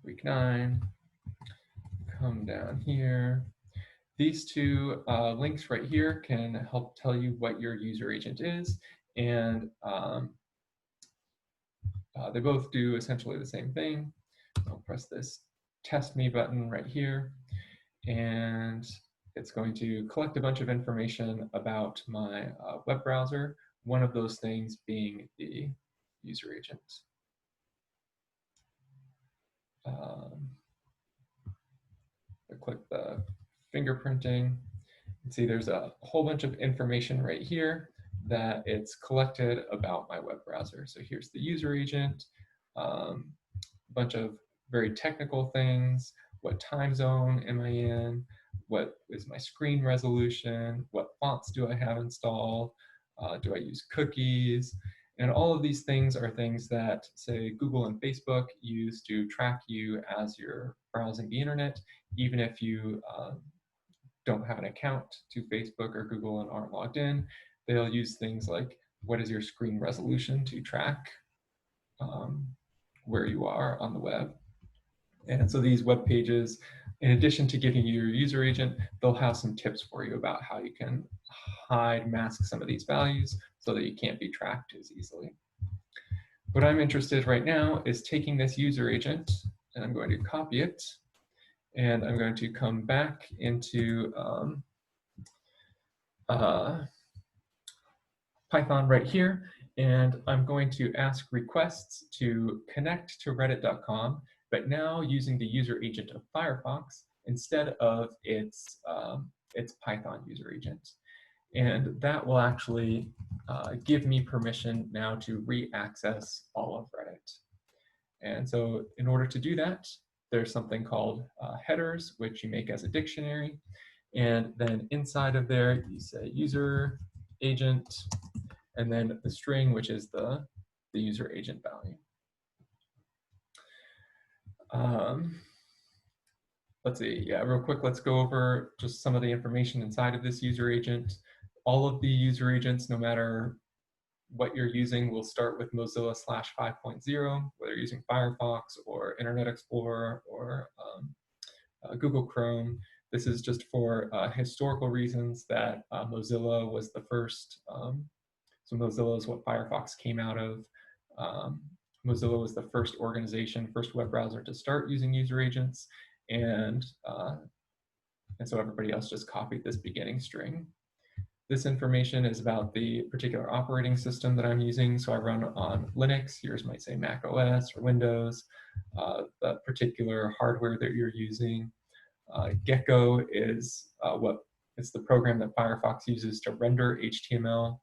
week 9, come down here. These two links right here can help tell you what your user agent is, and they both do essentially the same thing. I'll press this test me button right here, and it's going to collect a bunch of information about my web browser, one of those things being the user agent. I click the fingerprinting. You can see there's a whole bunch of information right here that it's collected about my web browser. So here's the user agent, a bunch of very technical things. What time zone am I in? What is my screen resolution? What fonts do I have installed? Do I use cookies? And all of these things are things that, say, Google and Facebook use to track you as you're browsing the internet, even if you don't have an account to Facebook or Google and aren't logged in. They'll use things like, what is your screen resolution to track where you are on the web. And so these web pages, in addition to giving you your user agent, they'll have some tips for you about how you can hide, mask some of these values so that you can't be tracked as easily. What I'm interested right now is taking this user agent, and I'm going to copy it, and I'm going to come back into Python right here, and I'm going to ask requests to connect to reddit.com, but now using the user agent of Firefox instead of its Python user agent. And that will actually give me permission now to re-access all of Reddit. And so in order to do that, there's something called headers, which you make as a dictionary. And then inside of there, you say user agent, and then the string, which is the user agent value. Let's see, yeah, real quick, let's go over just some of the information inside of this user agent. All of the user agents, no matter what you're using, will start with Mozilla /5.0, whether you're using Firefox or Internet Explorer or Google Chrome. This is just for historical reasons that Mozilla was the first. So Mozilla is what Firefox came out of. Mozilla was the first organization, first web browser to start using user agents, and so everybody else just copied this beginning string. This information is about the particular operating system that I'm using. So I run on Linux. Yours might say Mac OS or Windows. The particular hardware that you're using. Gecko is it's the program that Firefox uses to render HTML,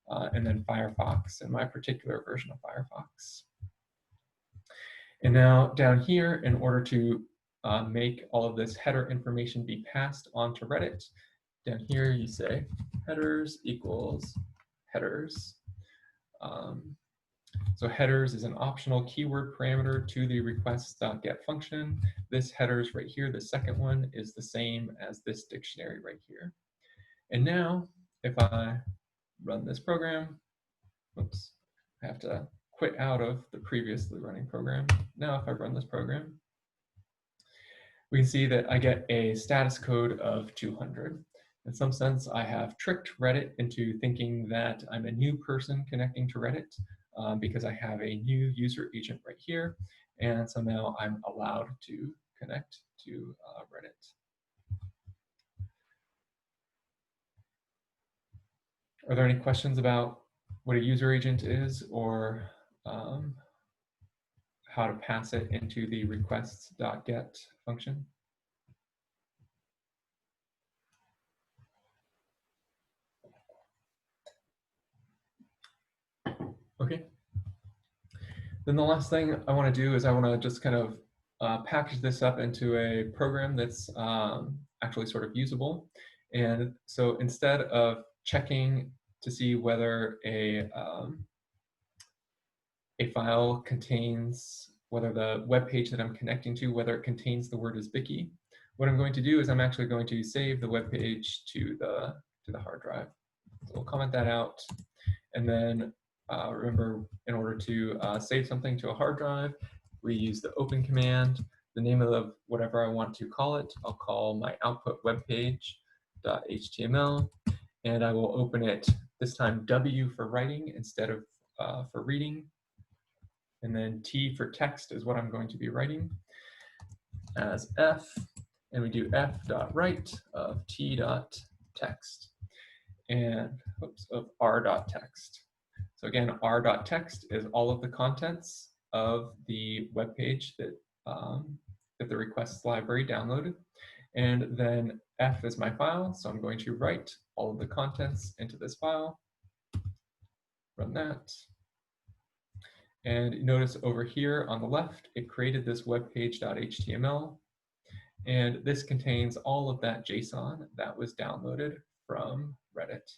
and then Firefox, and my particular version of Firefox. And now down here, in order to make all of this header information be passed onto Reddit, down here you say headers equals headers. So headers is an optional keyword parameter to the requests.get function. This headers right here, the second one, is the same as this dictionary right here. And now if I run this program, oops, I have to quit out of the previously running program. Now if I run this program, we can see that I get a status code of 200. In some sense, I have tricked Reddit into thinking that I'm a new person connecting to Reddit because I have a new user agent right here. And so now I'm allowed to connect to Reddit. Are there any questions about what a user agent is, or how to pass it into the requests.get function? Okay. Then the last thing I want to do is I want to just kind of package this up into a program that's actually sort of usable. And so instead of checking to see whether a file contains, whether the web page that I'm connecting to, whether it contains the word Uzbeki, what I'm going to do is I'm actually going to save the web page to the hard drive. So we'll comment that out, and then remember, in order to save something to a hard drive, we use the open command. the name of whatever I want to call it. I'll call my output webpage.html, and I will open it, this time W for writing instead of for reading. And then T for text is what I'm going to be writing as F, and we do f.write of t.text and of r.text. So again, r.text is all of the contents of the web page that that the requests library downloaded, and then F is my file, so I'm going to write all of the contents into this file. Run that. And notice over here on the left, it created this webpage.html, and this contains all of that JSON that was downloaded from Reddit.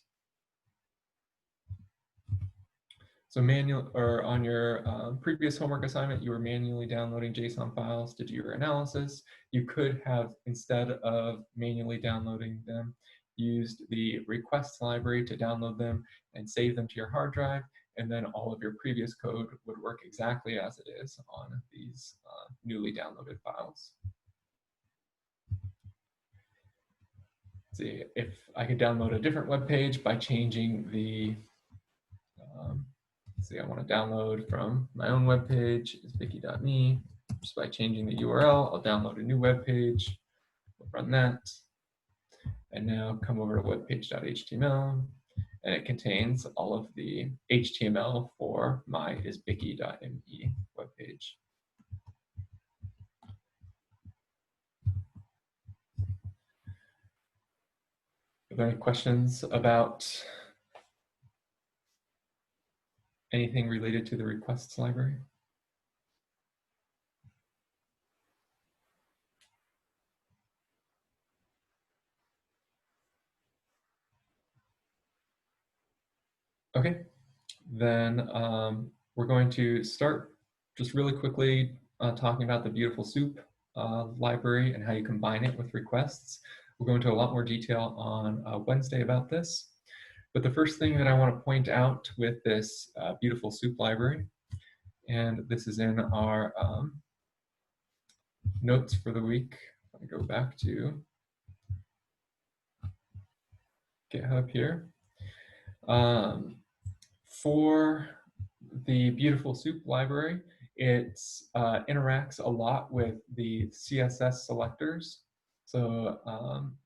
So on your previous homework assignment, you were manually downloading JSON files to do your analysis. You could have, instead of manually downloading them, used the requests library to download them and save them to your hard drive, and then all of your previous code would work exactly as it is on these newly downloaded files. See, if I could download a different web page by changing the, see, I want to download from my own web page, it's vicky.me. Just by changing the URL, I'll download a new web page. We'll run that. And now come over to webpage.html, and it contains all of the HTML for my isbicky.me web page. Are there any questions about anything related to the requests library? Okay, then we're going to start just really quickly talking about the Beautiful Soup library and how you combine it with requests. We'll go into a lot more detail on Wednesday about this. But the first thing that I want to point out with this Beautiful Soup library, and this is in our notes for the week. I go back to GitHub here. For the Beautiful Soup library, it interacts a lot with the CSS selectors. So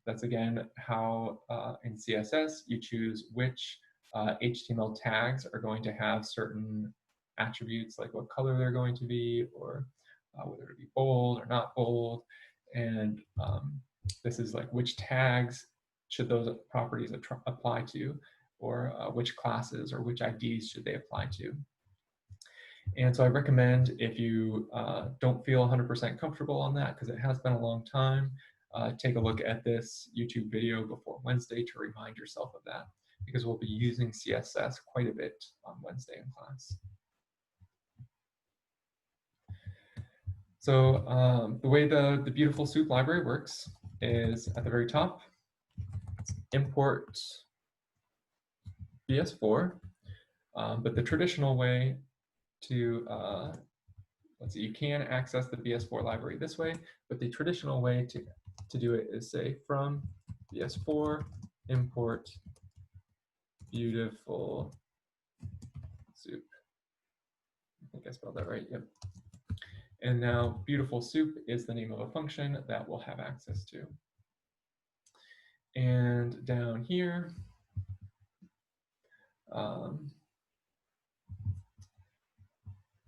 that's again how in CSS you choose which HTML tags are going to have certain attributes, like what color they're going to be, or whether it be bold or not bold. And this is like which tags should those properties apply to, or which classes or which IDs should they apply to. And so I recommend, if you don't feel 100% comfortable on that, because it has been a long time, take a look at this YouTube video before Wednesday to remind yourself of that, because we'll be using CSS quite a bit on Wednesday in class. So the way the Beautiful Soup library works is at the very top, import BS4, but the traditional way to, let's see, you can access the BS4 library this way, but the traditional way to do it is say from BS4 import Beautiful Soup. I think I spelled that right, yep. And now Beautiful Soup is the name of a function that we'll have access to. And down here,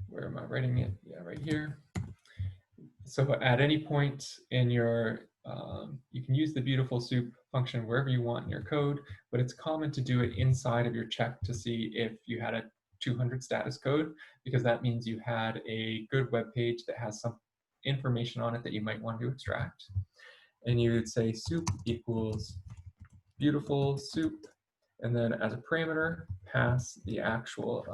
where am I writing it? Yeah, right here. So at any point in your, you can use the Beautiful Soup function wherever you want in your code, but it's common to do it inside of your check to see if you had a 200 status code, because that means you had a good web page that has some information on it that you might want to extract. And you would say soup equals Beautiful Soup, and then as a parameter, pass the actual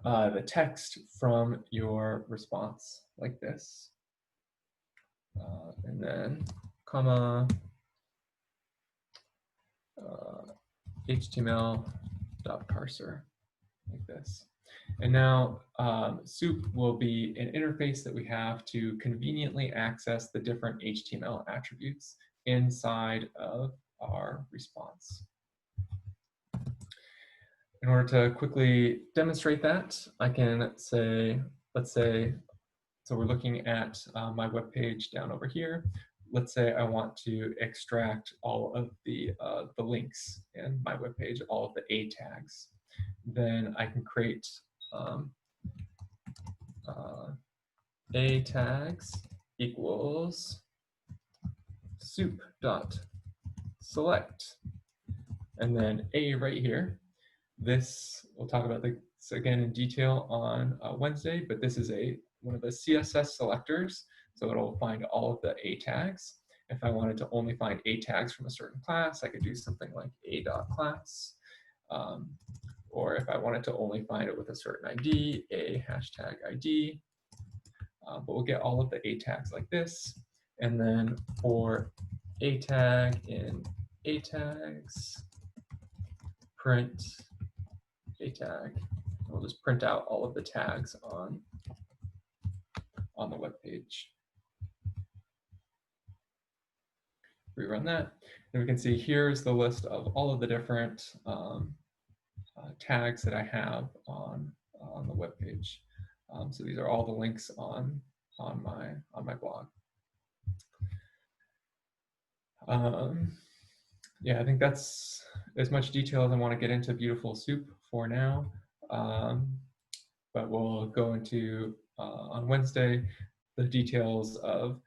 the text from your response like this. And then comma HTML.parser like this. And now Soup will be an interface that we have to conveniently access the different HTML attributes inside of our response. In order to quickly demonstrate that, I can say, let's say, so we're looking at my web page down over here. Let's say I want to extract all of the links in my web page, all of the A tags. Then I can create A tags equals soup dot select, and then A right here. This, we'll talk about this again in detail on Wednesday, but this is one of the CSS selectors, so it'll find all of the A tags. If I wanted to only find A tags from a certain class, I could do something like A.class. Or if I wanted to only find it with a certain ID, A hashtag ID. But we'll get all of the A tags like this. And then for A tag in A tags, print A tag. We'll just print out all of the tags on the web page. Rerun that, and we can see here's the list of all of the different tags that I have on the web page. So these are all the links on my blog. Yeah, I think that's as much detail as I want to get into Beautiful Soup for now. But we'll go into on Wednesday the details of,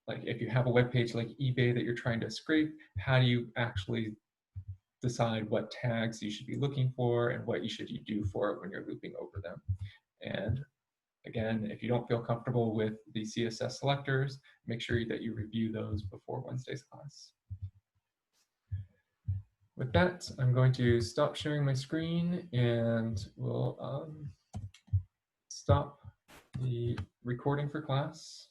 like, if you have a web page like eBay that you're trying to scrape, how do you actually decide what tags you should be looking for and what you should do for it when you're looping over them. And again, if you don't feel comfortable with the CSS selectors, make sure that you review those before Wednesday's class. With that, I'm going to stop sharing my screen and we'll stop the recording for class.